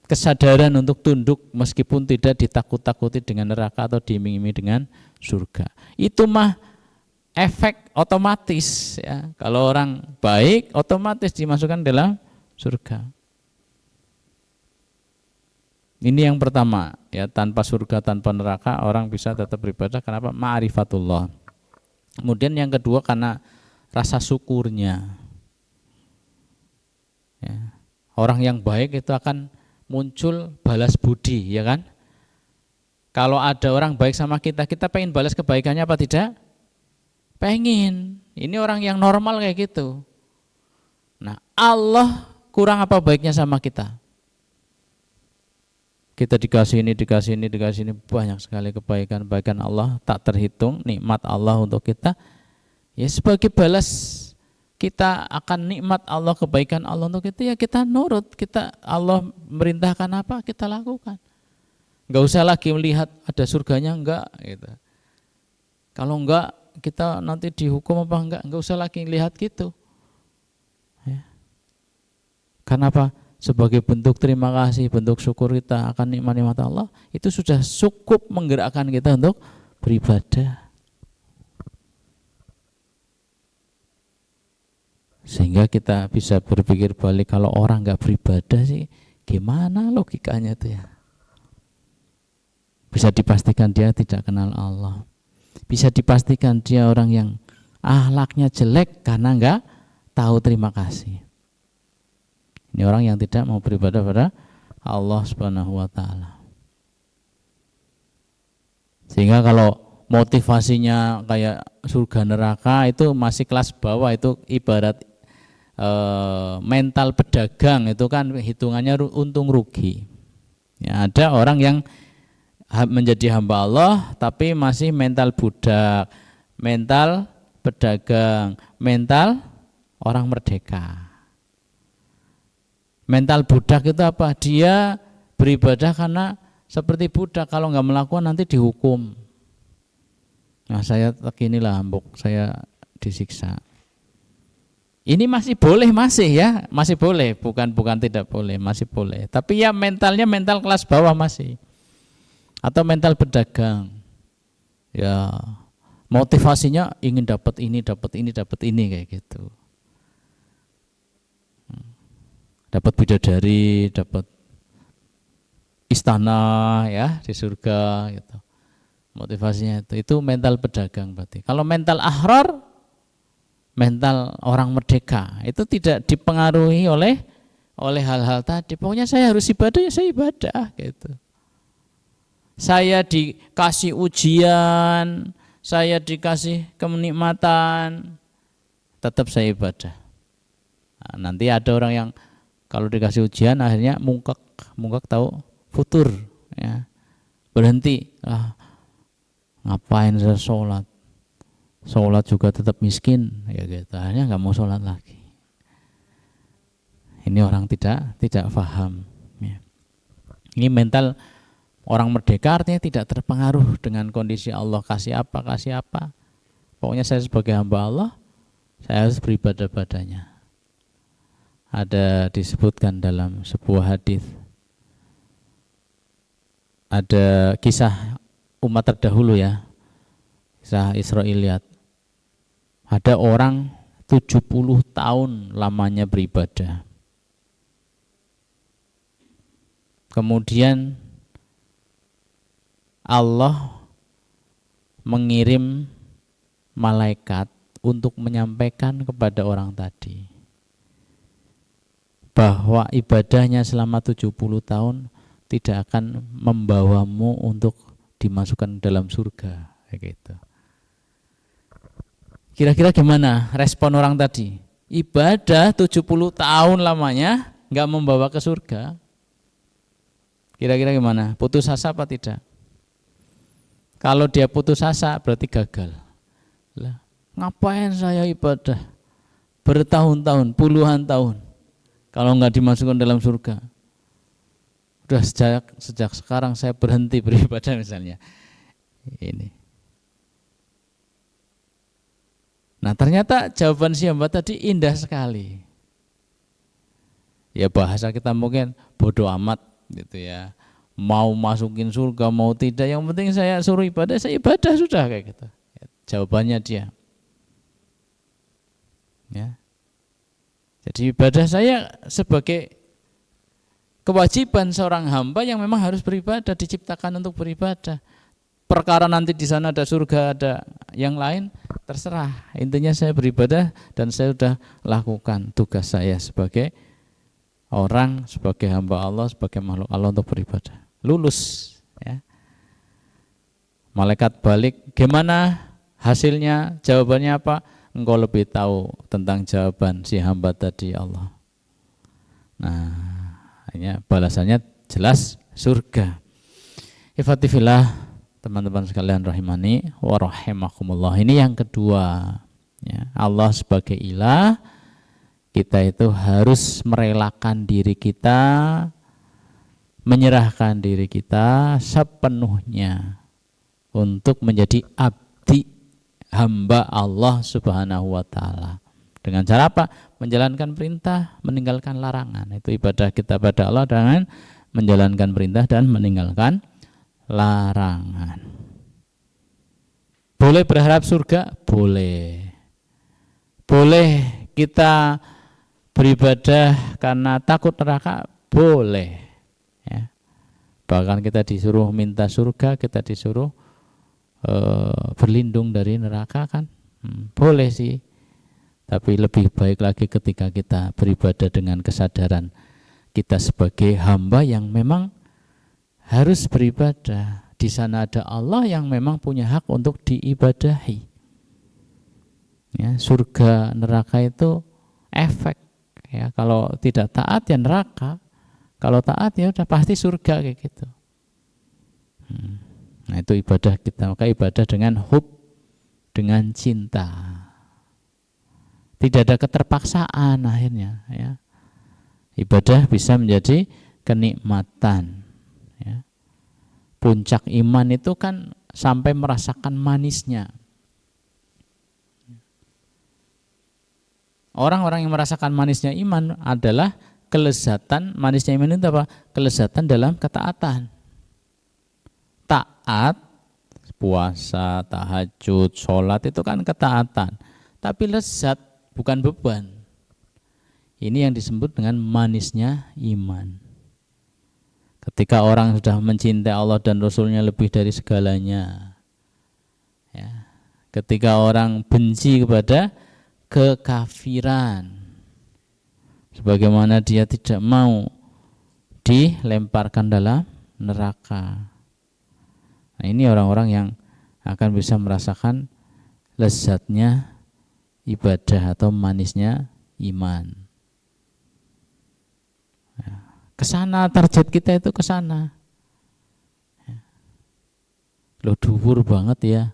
kesadaran untuk tunduk meskipun tidak ditakut-takuti dengan neraka atau diiming-imingi dengan surga. Itu mah efek otomatis ya. Kalau orang baik otomatis dimasukkan dalam surga. Ini yang pertama ya, tanpa surga, tanpa neraka orang bisa tetap beribadah. Kenapa? Ma'rifatullah. Kemudian yang kedua karena rasa syukurnya ya. Orang yang baik itu akan muncul balas budi ya kan. Kalau ada orang baik sama kita, kita pengen balas kebaikannya apa tidak? Pengen. Ini orang yang normal kayak gitu. Nah Allah kurang apa baiknya sama kita? Kita dikasih ini, banyak sekali kebaikan Allah tak terhitung, nikmat Allah untuk kita. Ya sebagai balas kita akan nikmat Allah, kebaikan Allah untuk kita, ya kita nurut, kita Allah merintahkan apa kita lakukan. Enggak usah lagi melihat ada surganya enggak gitu. Kalau enggak kita nanti dihukum apa enggak usah lagi lihat gitu. Ya. Karena apa? Sebagai bentuk terima kasih, bentuk syukur kita akan nikmat-nikmat Allah, itu sudah cukup menggerakkan kita untuk beribadah. Sehingga kita bisa berpikir balik, kalau orang nggak beribadah sih gimana logikanya itu ya. Bisa dipastikan dia tidak kenal Allah. Bisa dipastikan dia orang yang akhlaknya jelek karena nggak tahu terima kasih. Ini orang yang tidak mau beribadah pada Allah Subhanahu wa taala. Sehingga kalau motivasinya kayak surga neraka itu masih kelas bawah, itu ibarat mental pedagang, itu kan hitungannya untung rugi. Ya, ada orang yang menjadi hamba Allah tapi masih mental budak, mental pedagang, mental orang merdeka. Mental budak itu apa? Dia beribadah karena seperti budak, kalau nggak melakukan nanti dihukum. Nah, saya beginilah mbok, saya disiksa. Ini masih boleh, masih ya, masih boleh, bukan tidak boleh, masih boleh. Tapi ya mentalnya mental kelas bawah masih, atau mental pedagang. Ya motivasinya ingin dapat ini kayak gitu. Dapat bidadari, dapat istana ya di surga gitu. Motivasinya itu mental pedagang berarti. Kalau mental ahrar, mental orang merdeka, itu tidak dipengaruhi oleh hal-hal tadi. Pokoknya saya harus ibadah, ya saya ibadah gitu. Saya dikasih ujian, saya dikasih kenikmatan, tetap saya ibadah. Nah, nanti ada orang yang kalau dikasih ujian akhirnya mungkak tahu, futur ya. Berhenti. Ngapain saya sholat juga tetap miskin ya gitu, akhirnya nggak mau sholat lagi. Ini orang tidak paham ya. Ini mental orang merdeka, artinya tidak terpengaruh dengan kondisi Allah kasih apa. Pokoknya saya sebagai hamba Allah, saya harus beribadah padanya. Ada disebutkan dalam sebuah hadis, ada kisah umat terdahulu ya, kisah Israiliyat. Ada orang 70 tahun lamanya beribadah. Kemudian Allah mengirim malaikat untuk menyampaikan kepada orang tadi bahwa ibadahnya selama 70 tahun tidak akan membawamu untuk dimasukkan dalam surga gitu. Kira-kira gimana respon orang tadi? Ibadah 70 tahun lamanya enggak membawa ke surga. Kira-kira gimana? Putus asa apa tidak? Kalau dia putus asa berarti gagal. Lah, ngapain saya ibadah bertahun-tahun, puluhan tahun kalau enggak dimasukkan dalam surga? Udah sejak sekarang saya berhenti beribadah misalnya. Ini. Nah, ternyata jawaban si hamba tadi indah sekali. Ya bahasa kita mungkin bodoh amat gitu ya. Mau masukin surga mau tidak, yang penting saya suruh ibadah, saya ibadah sudah kayak gitu. Ya, jawabannya dia. Ya. Jadi ibadah saya sebagai kewajiban seorang hamba yang memang harus beribadah, diciptakan untuk beribadah. Perkara nanti di sana ada surga, ada yang lain, terserah. Intinya saya beribadah dan saya sudah lakukan tugas saya sebagai orang, sebagai hamba Allah, sebagai makhluk Allah untuk beribadah. Lulus ya. Malaikat balik, gimana hasilnya? Jawabannya apa? Engkau lebih tahu tentang jawaban si hamba tadi Allah. Nah, hanya balasannya jelas surga. Ifatifillah, teman-teman sekalian rahimani wa rahimakumullah. Ini yang kedua ya, Allah sebagai ilah, kita itu harus merelakan diri kita, menyerahkan diri kita sepenuhnya untuk menjadi abdi hamba Allah Subhanahu wa taala. Dengan cara apa? Menjalankan perintah, meninggalkan larangan. Itu ibadah kita pada Allah dengan menjalankan perintah dan meninggalkan larangan. Boleh berharap surga? Boleh. Boleh kita beribadah karena takut neraka? Boleh. Ya. Bahkan kita disuruh minta surga, kita disuruh berlindung dari neraka kan? Boleh sih. Tapi lebih baik lagi ketika kita beribadah dengan kesadaran kita sebagai hamba yang memang harus beribadah. Di sana ada Allah yang memang punya hak untuk diibadahi. Ya, surga neraka itu efek. Ya, kalau tidak taat ya neraka. Kalau taat ya udah pasti surga kayak gitu. Nah itu ibadah kita. Maka ibadah dengan hub, dengan cinta. Tidak ada keterpaksaan akhirnya. Ya. Ibadah bisa menjadi kenikmatan. Ya. Puncak iman itu kan sampai merasakan manisnya. Orang-orang yang merasakan manisnya iman adalah kelezatan, manisnya iman itu apa? Kelezatan dalam ketaatan. Taat, puasa, tahajud, sholat itu kan ketaatan. Tapi lezat, bukan beban. Ini yang disebut dengan manisnya iman. Ketika orang sudah mencintai Allah dan Rasulnya lebih dari segalanya. Ya. Ketika orang benci kepada kekafiran. Sebagaimana dia tidak mau dilemparkan dalam neraka. Nah, ini orang-orang yang akan bisa merasakan lezatnya ibadah atau manisnya iman. Kesana target kita itu kesana. Loh dhuwur banget ya.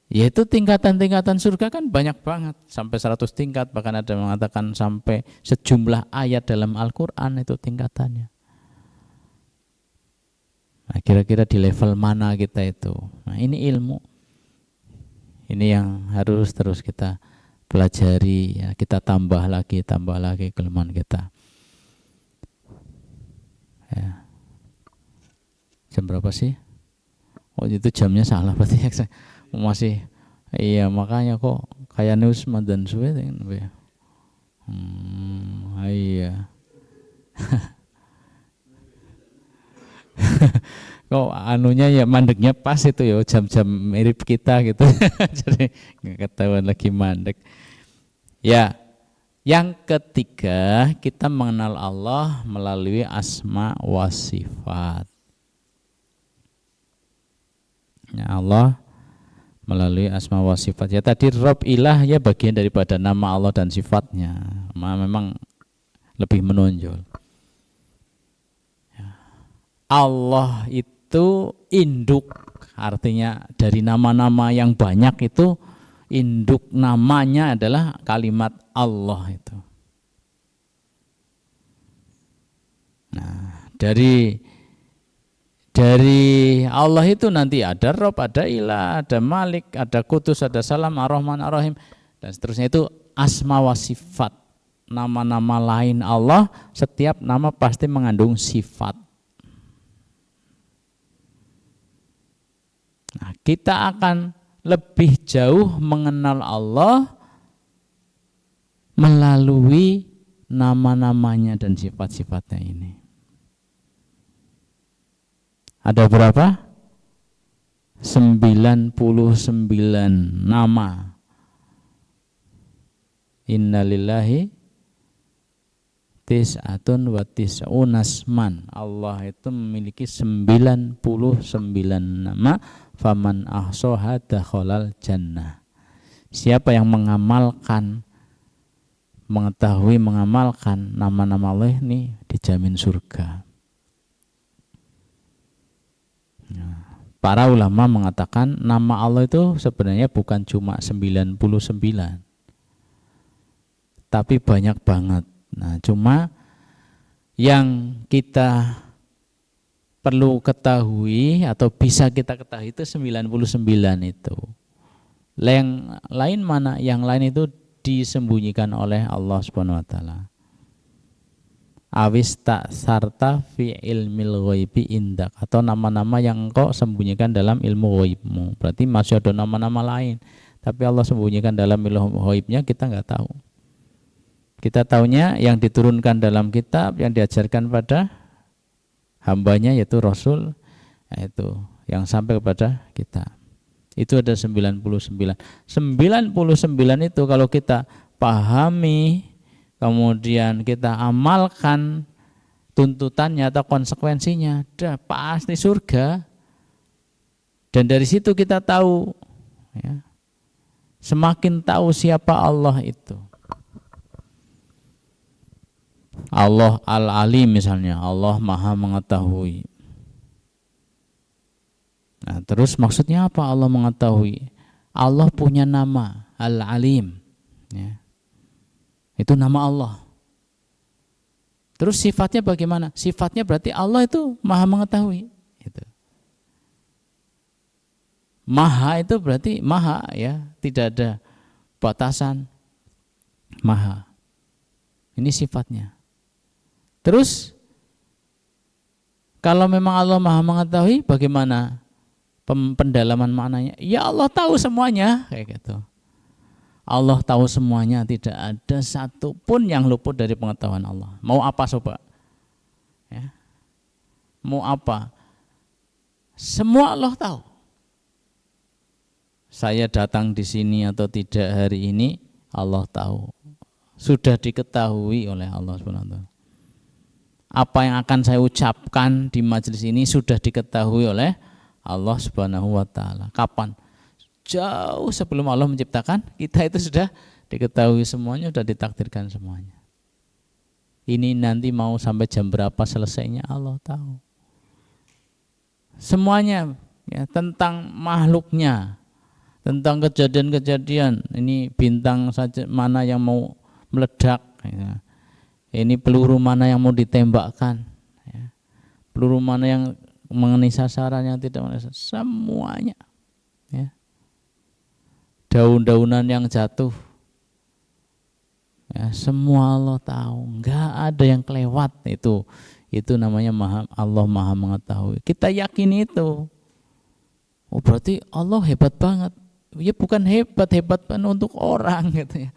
Yaitu tingkatan-tingkatan surga kan banyak banget. Sampai 100 tingkat, bahkan ada yang mengatakan sampai sejumlah ayat dalam Al-Quran itu tingkatannya. Nah, kira-kira di level mana kita itu? Nah, ini ilmu. Ini yang harus terus kita pelajari, ya, kita tambah lagi kelemahan kita. Ya. Jam berapa sih? Oh itu jamnya salah berarti ya. Masih iya makanya kok kayak news dan suwe ya. Iya. Kok anunya ya mandeknya pas itu ya jam-jam mirip kita gitu. Jadi nggak ketahuan lagi mandek. Ya. Yang ketiga, kita mengenal Allah melalui asma wa sifat. Ya, Allah melalui asma wa sifat. Ya tadi Rabb ilah ya bagian daripada nama Allah dan sifatnya. Memang lebih menonjol. Ya. Allah itu induk, artinya dari nama-nama yang banyak itu induk namanya adalah kalimat Allah itu. Nah, dari Allah itu nanti ada Rabb, ada Ilah, ada Malik, ada Kudus, ada Salam, Ar-Rahman, Ar-Rahim dan seterusnya. Itu asma wa sifat. Nama-nama lain Allah, setiap nama pasti mengandung sifat. Nah, kita akan lebih jauh mengenal Allah melalui nama-namanya dan sifat-sifatnya ini. Ada berapa? 99 nama. Innalillahi tis'atun wa tis'una asman. Allah itu memiliki 99 nama. Faman ahsoha dakhalal jannah. Siapa yang mengamalkan, mengetahui, mengamalkan nama-nama Allah ini dijamin surga. Para ulama mengatakan nama Allah itu sebenarnya bukan cuma 99. tapi banyak banget. Nah, cuma yang kita perlu ketahui atau bisa kita ketahui itu 99 itu. Yang lain mana? Yang lain itu disembunyikan oleh Allah Subhanahu wa taala. Awis tak sarta fi ilmil ghaibi indak, atau nama-nama yang engkau sembunyikan dalam ilmu ghaibmu. Berarti masih ada nama-nama lain, tapi Allah sembunyikan dalam ilmu ghaibnya, kita nggak tahu. Kita taunya yang diturunkan dalam kitab, yang diajarkan pada hambanya yaitu Rasul, yaitu yang sampai kepada kita. Itu ada 99. 99 itu kalau kita pahami, kemudian kita amalkan tuntutannya atau konsekuensinya, dah pasti surga. Dan dari situ kita tahu, ya, semakin tahu siapa Allah itu. Allah Al-Alim misalnya, Allah Maha Mengetahui. Nah, terus maksudnya apa Allah mengetahui? Allah punya nama Al-Alim, ya. Itu nama Allah. Terus sifatnya bagaimana? Sifatnya berarti Allah itu Maha Mengetahui. Gitu. Maha itu berarti maha, ya, tidak ada batasan. Maha. Ini sifatnya. Terus kalau memang Allah Maha Mengetahui, bagaimana pendalaman maknanya? Ya Allah tahu semuanya, kayak gitu. Allah tahu semuanya, tidak ada satupun yang luput dari pengetahuan Allah. Mau apa coba? Ya. Mau apa? Semua Allah tahu. Saya datang di sini atau tidak hari ini, Allah tahu. Sudah diketahui oleh Allah SWT. Apa yang akan saya ucapkan di majelis ini sudah diketahui oleh Allah Subhanahu wa taala. Kapan? Jauh sebelum Allah menciptakan kita, itu sudah diketahui semuanya, sudah ditakdirkan semuanya. Ini nanti mau sampai jam berapa selesainya Allah tahu. Semuanya, ya, tentang makhluknya, tentang kejadian-kejadian. Ini bintang saja mana yang mau meledak, ya. Ini peluru mana yang mau ditembakkan, ya. Peluru mana yang mengenai sasaran, yang tidak mengenai sasaran, semuanya, ya. Daun-daunan yang jatuh, ya, semua Allah tahu, enggak ada yang kelewat. Itu namanya Allah Maha Mengetahui. Kita yakin itu. Oh, berarti Allah hebat banget. Ya bukan hebat untuk orang gitu, ya.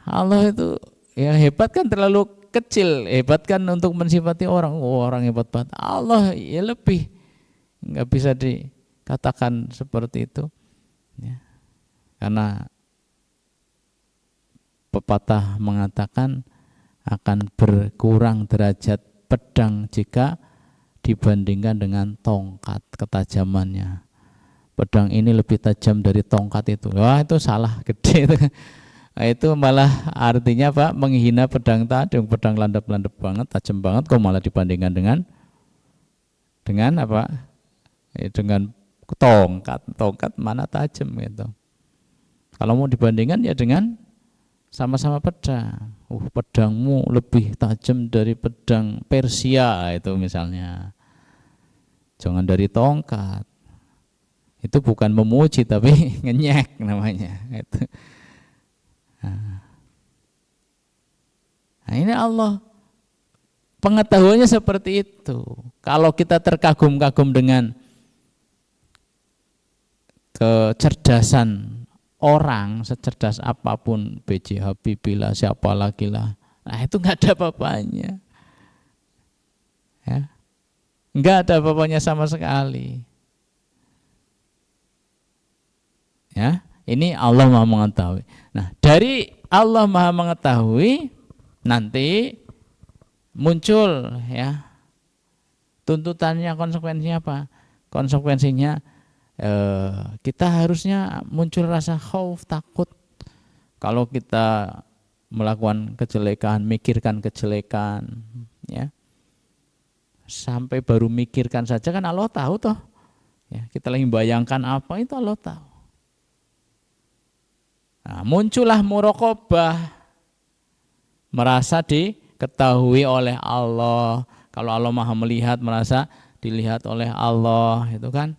Allah itu, ya, hebat kan terlalu kecil, hebat kan untuk mensifati orang. Oh, orang hebat banget. Allah ya lebih, nggak bisa dikatakan seperti itu, ya. Karena pepatah mengatakan akan berkurang derajat pedang jika dibandingkan dengan tongkat ketajamannya. Pedang ini lebih tajam dari tongkat itu. Wah, itu salah gede itu. Itu malah artinya Pak menghina pedang tadi. Pedang landap-landap banget, tajam banget, kok malah dibandingkan dengan apa? Dengan tongkat mana tajam gitu. Kalau mau dibandingkan ya dengan sama-sama pedang. Pedangmu lebih tajam dari pedang Persia itu misalnya. Jangan dari tongkat. Itu bukan memuji tapi ngenyek namanya. Itu. Nah, ini Allah pengetahuannya seperti itu. Kalau kita terkagum-kagum dengan kecerdasan orang, secerdas apapun, B.J. Habibie lah, siapa lagi lah, nah itu nggak ada apa-apanya, ya, nggak ada apa-apanya sama sekali, ya. Ini Allah Maha Mengetahui. Nah, dari Allah Maha Mengetahui nanti muncul, ya, tuntutannya, konsekuensinya apa? Konsekuensinya kita harusnya muncul rasa khauf, takut. Kalau kita melakukan kejelekan, mikirkan kejelekan, ya, sampai baru mikirkan saja kan Allah tahu toh, ya, kita lagi bayangkan apa itu Allah tahu. Nah, muncullah muraqabah, merasa diketahui oleh Allah. Kalau Allah Maha melihat, merasa dilihat oleh Allah, itu kan.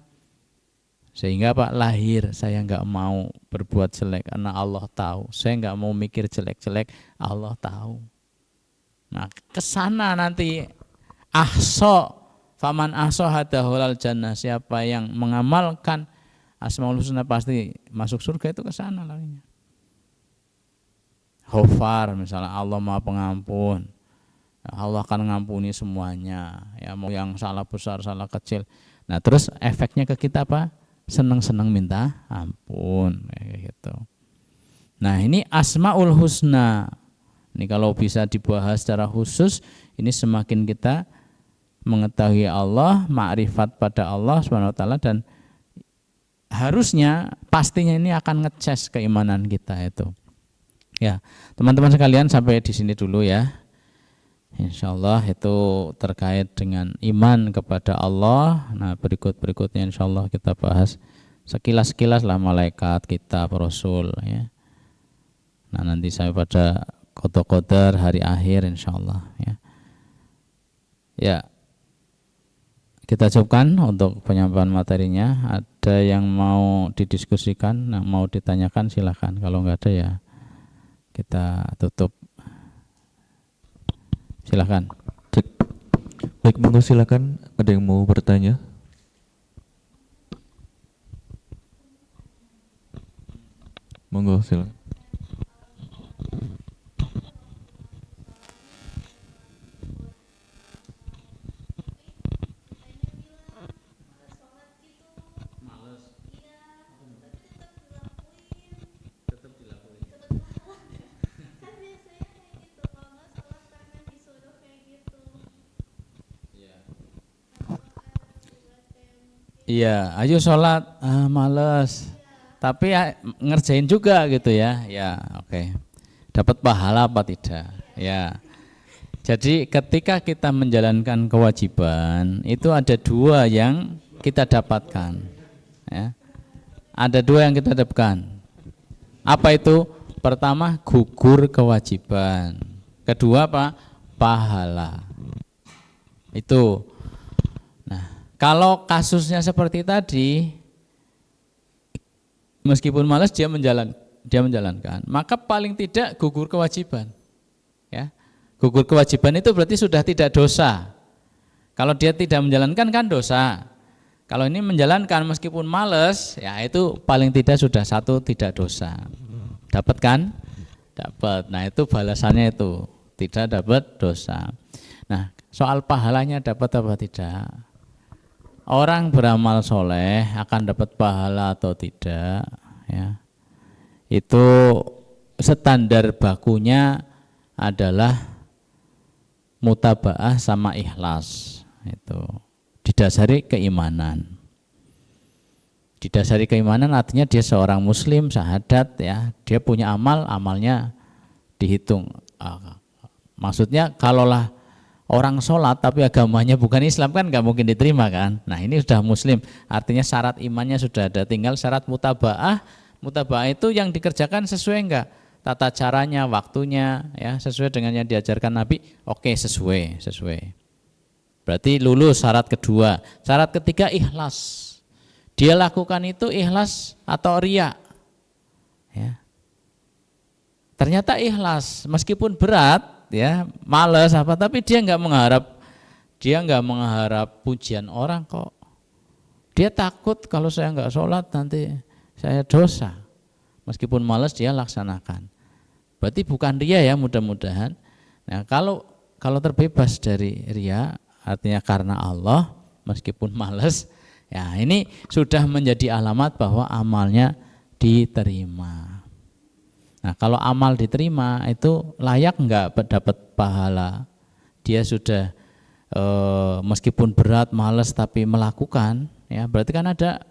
Sehingga Pak lahir, saya nggak mau berbuat jelek karena Allah tahu. Saya nggak mau mikir jelek-jelek, Allah tahu. Nah, kesana nanti faman ahso hadahulal jannah, siapa yang mengamalkan Asmaul Husna pasti masuk surga, itu kesana larinya. Ghafar misalnya, Allah Maha Pengampun. Allah akan ngampuni semuanya, ya mau yang salah besar, salah kecil. Nah, terus efeknya ke kita apa? Senang-senang minta ampun kayak gitu. Nah, ini Asmaul Husna. Ini kalau bisa dibahas secara khusus, ini semakin kita mengetahui Allah, makrifat pada Allah Subhanahu wa taala, dan harusnya pastinya ini akan ngecas keimanan kita itu. Ya, teman-teman sekalian sampai di sini dulu ya. Insyaallah itu terkait dengan iman kepada Allah. Nah, berikutnya insyaallah kita bahas sekilas-sekilas lah malaikat, kitab, rasul ya. Nah, nanti saya pada qadar hari akhir insyaallah ya. Ya. Kita cukupkan untuk penyampaian materinya. Ada yang mau didiskusikan, yang mau ditanyakan silahkan. Kalau enggak ada ya kita tutup. Silakan. Cek. Baik, monggo silakan. Ada yang mau bertanya? Monggo silakan. Iya, ayo sholat, males. Tapi ya, ngerjain juga gitu ya. Ya, oke. Dapat pahala apa tidak? Ya. Jadi ketika kita menjalankan kewajiban, itu ada dua yang kita dapatkan. Ya. Ada dua yang kita dapatkan. Apa itu? Pertama, gugur kewajiban. Kedua apa? Pahala. Itu. Kalau kasusnya seperti tadi, meskipun malas dia menjalankan, maka paling tidak gugur kewajiban. Ya, gugur kewajiban itu berarti sudah tidak dosa. Kalau dia tidak menjalankan kan dosa. Kalau ini menjalankan meskipun malas, ya itu paling tidak sudah satu tidak dosa. Dapat kan? Dapat. Nah, itu balasannya itu tidak dapat dosa. Nah, soal pahalanya dapat apa tidak? Orang beramal soleh akan dapat pahala atau tidak, ya. Itu standar bakunya adalah mutabaah sama ikhlas. Itu didasari keimanan. Didasari keimanan artinya dia seorang muslim, syahadat ya. Dia punya amal, amalnya dihitung. Maksudnya kalaulah orang sholat tapi agamanya bukan Islam kan nggak mungkin diterima kan. Nah, ini sudah muslim, artinya syarat imannya sudah ada, tinggal syarat mutabaah. Mutabaah itu yang dikerjakan sesuai enggak tata caranya, waktunya ya, sesuai dengan yang diajarkan Nabi. Oke, sesuai. Berarti lulus syarat kedua. Syarat ketiga ikhlas. Dia lakukan itu ikhlas atau riya. Ya. Ternyata ikhlas meskipun berat ya, malas apa, tapi dia nggak mengharap pujian orang kok. Dia takut kalau saya nggak sholat nanti saya dosa. Meskipun malas dia laksanakan. Berarti bukan ria ya, mudah-mudahan. Nah, kalau terbebas dari ria artinya karena Allah meskipun malas, ya ini sudah menjadi alamat bahwa amalnya diterima. Nah, kalau amal diterima itu layak enggak dapat pahala? Dia sudah meskipun berat, malas tapi melakukan, ya berarti kan ada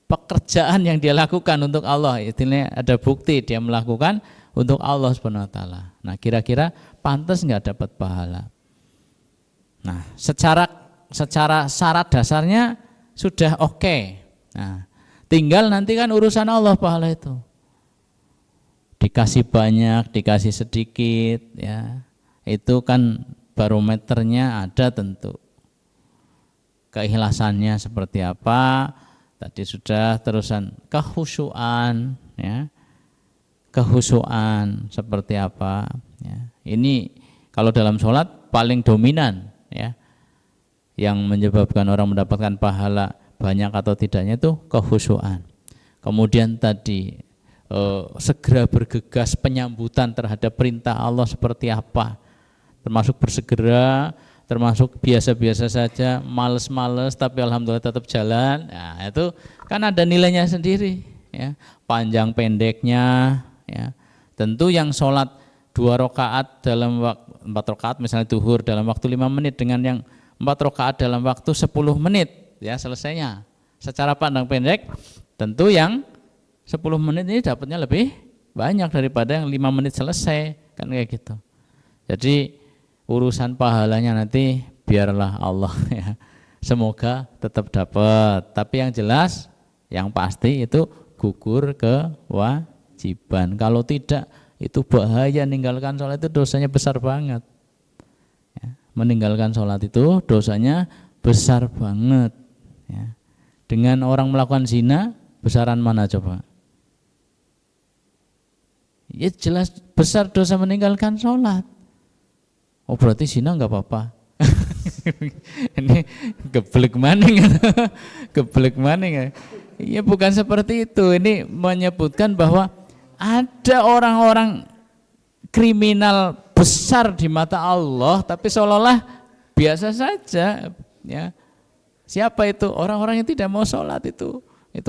pekerjaan yang dia lakukan untuk Allah. Istilahnya ada bukti dia melakukan untuk Allah Subhanahu wa taala. Nah, kira-kira pantas enggak dapat pahala? Nah, secara syarat dasarnya sudah oke. Nah, tinggal nanti kan urusan Allah pahala itu. dikasih banyak, dikasih sedikit, ya itu kan barometernya ada tentu. Keikhlasannya seperti apa? Tadi sudah, terusan kehusuan, ya kehusuan seperti apa? Ya. Ini kalau dalam sholat paling dominan, ya yang menyebabkan orang mendapatkan pahala banyak atau tidaknya itu kehusuan. Kemudian tadi segera bergegas penyambutan terhadap perintah Allah seperti apa, termasuk bersegera, termasuk biasa-biasa saja, males-males tapi alhamdulillah tetap jalan. Nah, itu kan ada nilainya sendiri, ya panjang pendeknya, ya tentu yang sholat 2 rakaat dalam waktu 4 rakaat misalnya zuhur dalam waktu 5 menit dengan yang 4 rakaat dalam waktu 10 menit, ya selesainya secara pandang pendek tentu yang 10 menit ini dapatnya lebih banyak daripada yang 5 menit selesai, kan kayak gitu. Jadi urusan pahalanya nanti biarlah Allah, ya. Semoga tetap dapat. Tapi yang jelas, yang pasti itu gugur kewajiban. Kalau tidak, itu bahaya, ninggalkan sholat itu dosanya besar banget. Ya, meninggalkan sholat itu dosanya besar banget. Ya. Dengan orang melakukan zina, besaran mana coba? Ya jelas besar dosa meninggalkan sholat. Oh berarti zina nggak apa-apa. Ini geblek maning, geblek maning. Ya bukan seperti itu. Ini menyebutkan bahwa ada orang-orang kriminal besar di mata Allah, tapi seolah-olah biasa saja. Ya siapa itu? Orang-orang yang tidak mau sholat itu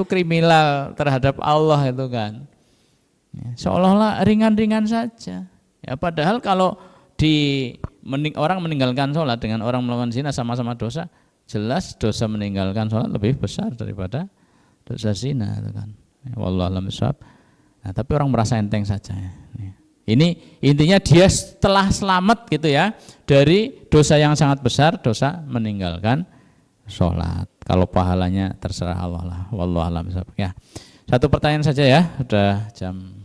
kriminal terhadap Allah itu kan. Ya, seolah-olah ringan-ringan saja. Ya padahal kalau orang meninggalkan sholat dengan orang melakukan zina sama-sama dosa, jelas dosa meninggalkan sholat lebih besar daripada dosa zina itu kan. Ya, wallahu a'lam bishawab. Nah, tapi orang merasa enteng saja. Ya. Ini intinya dia telah selamat gitu ya dari dosa yang sangat besar, dosa meninggalkan sholat. Kalau pahalanya terserah Allah lah. Wallahu a'lam bishawab. Ya. Satu pertanyaan saja ya, sudah jam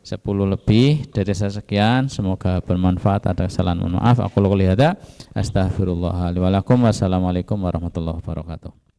10 lebih dari saya sekian, semoga bermanfaat. Ada kesalahan mohon maaf. Aku qouli hadza astaghfirullah li wa lakum. Wassalamualaikum warahmatullahi wabarakatuh.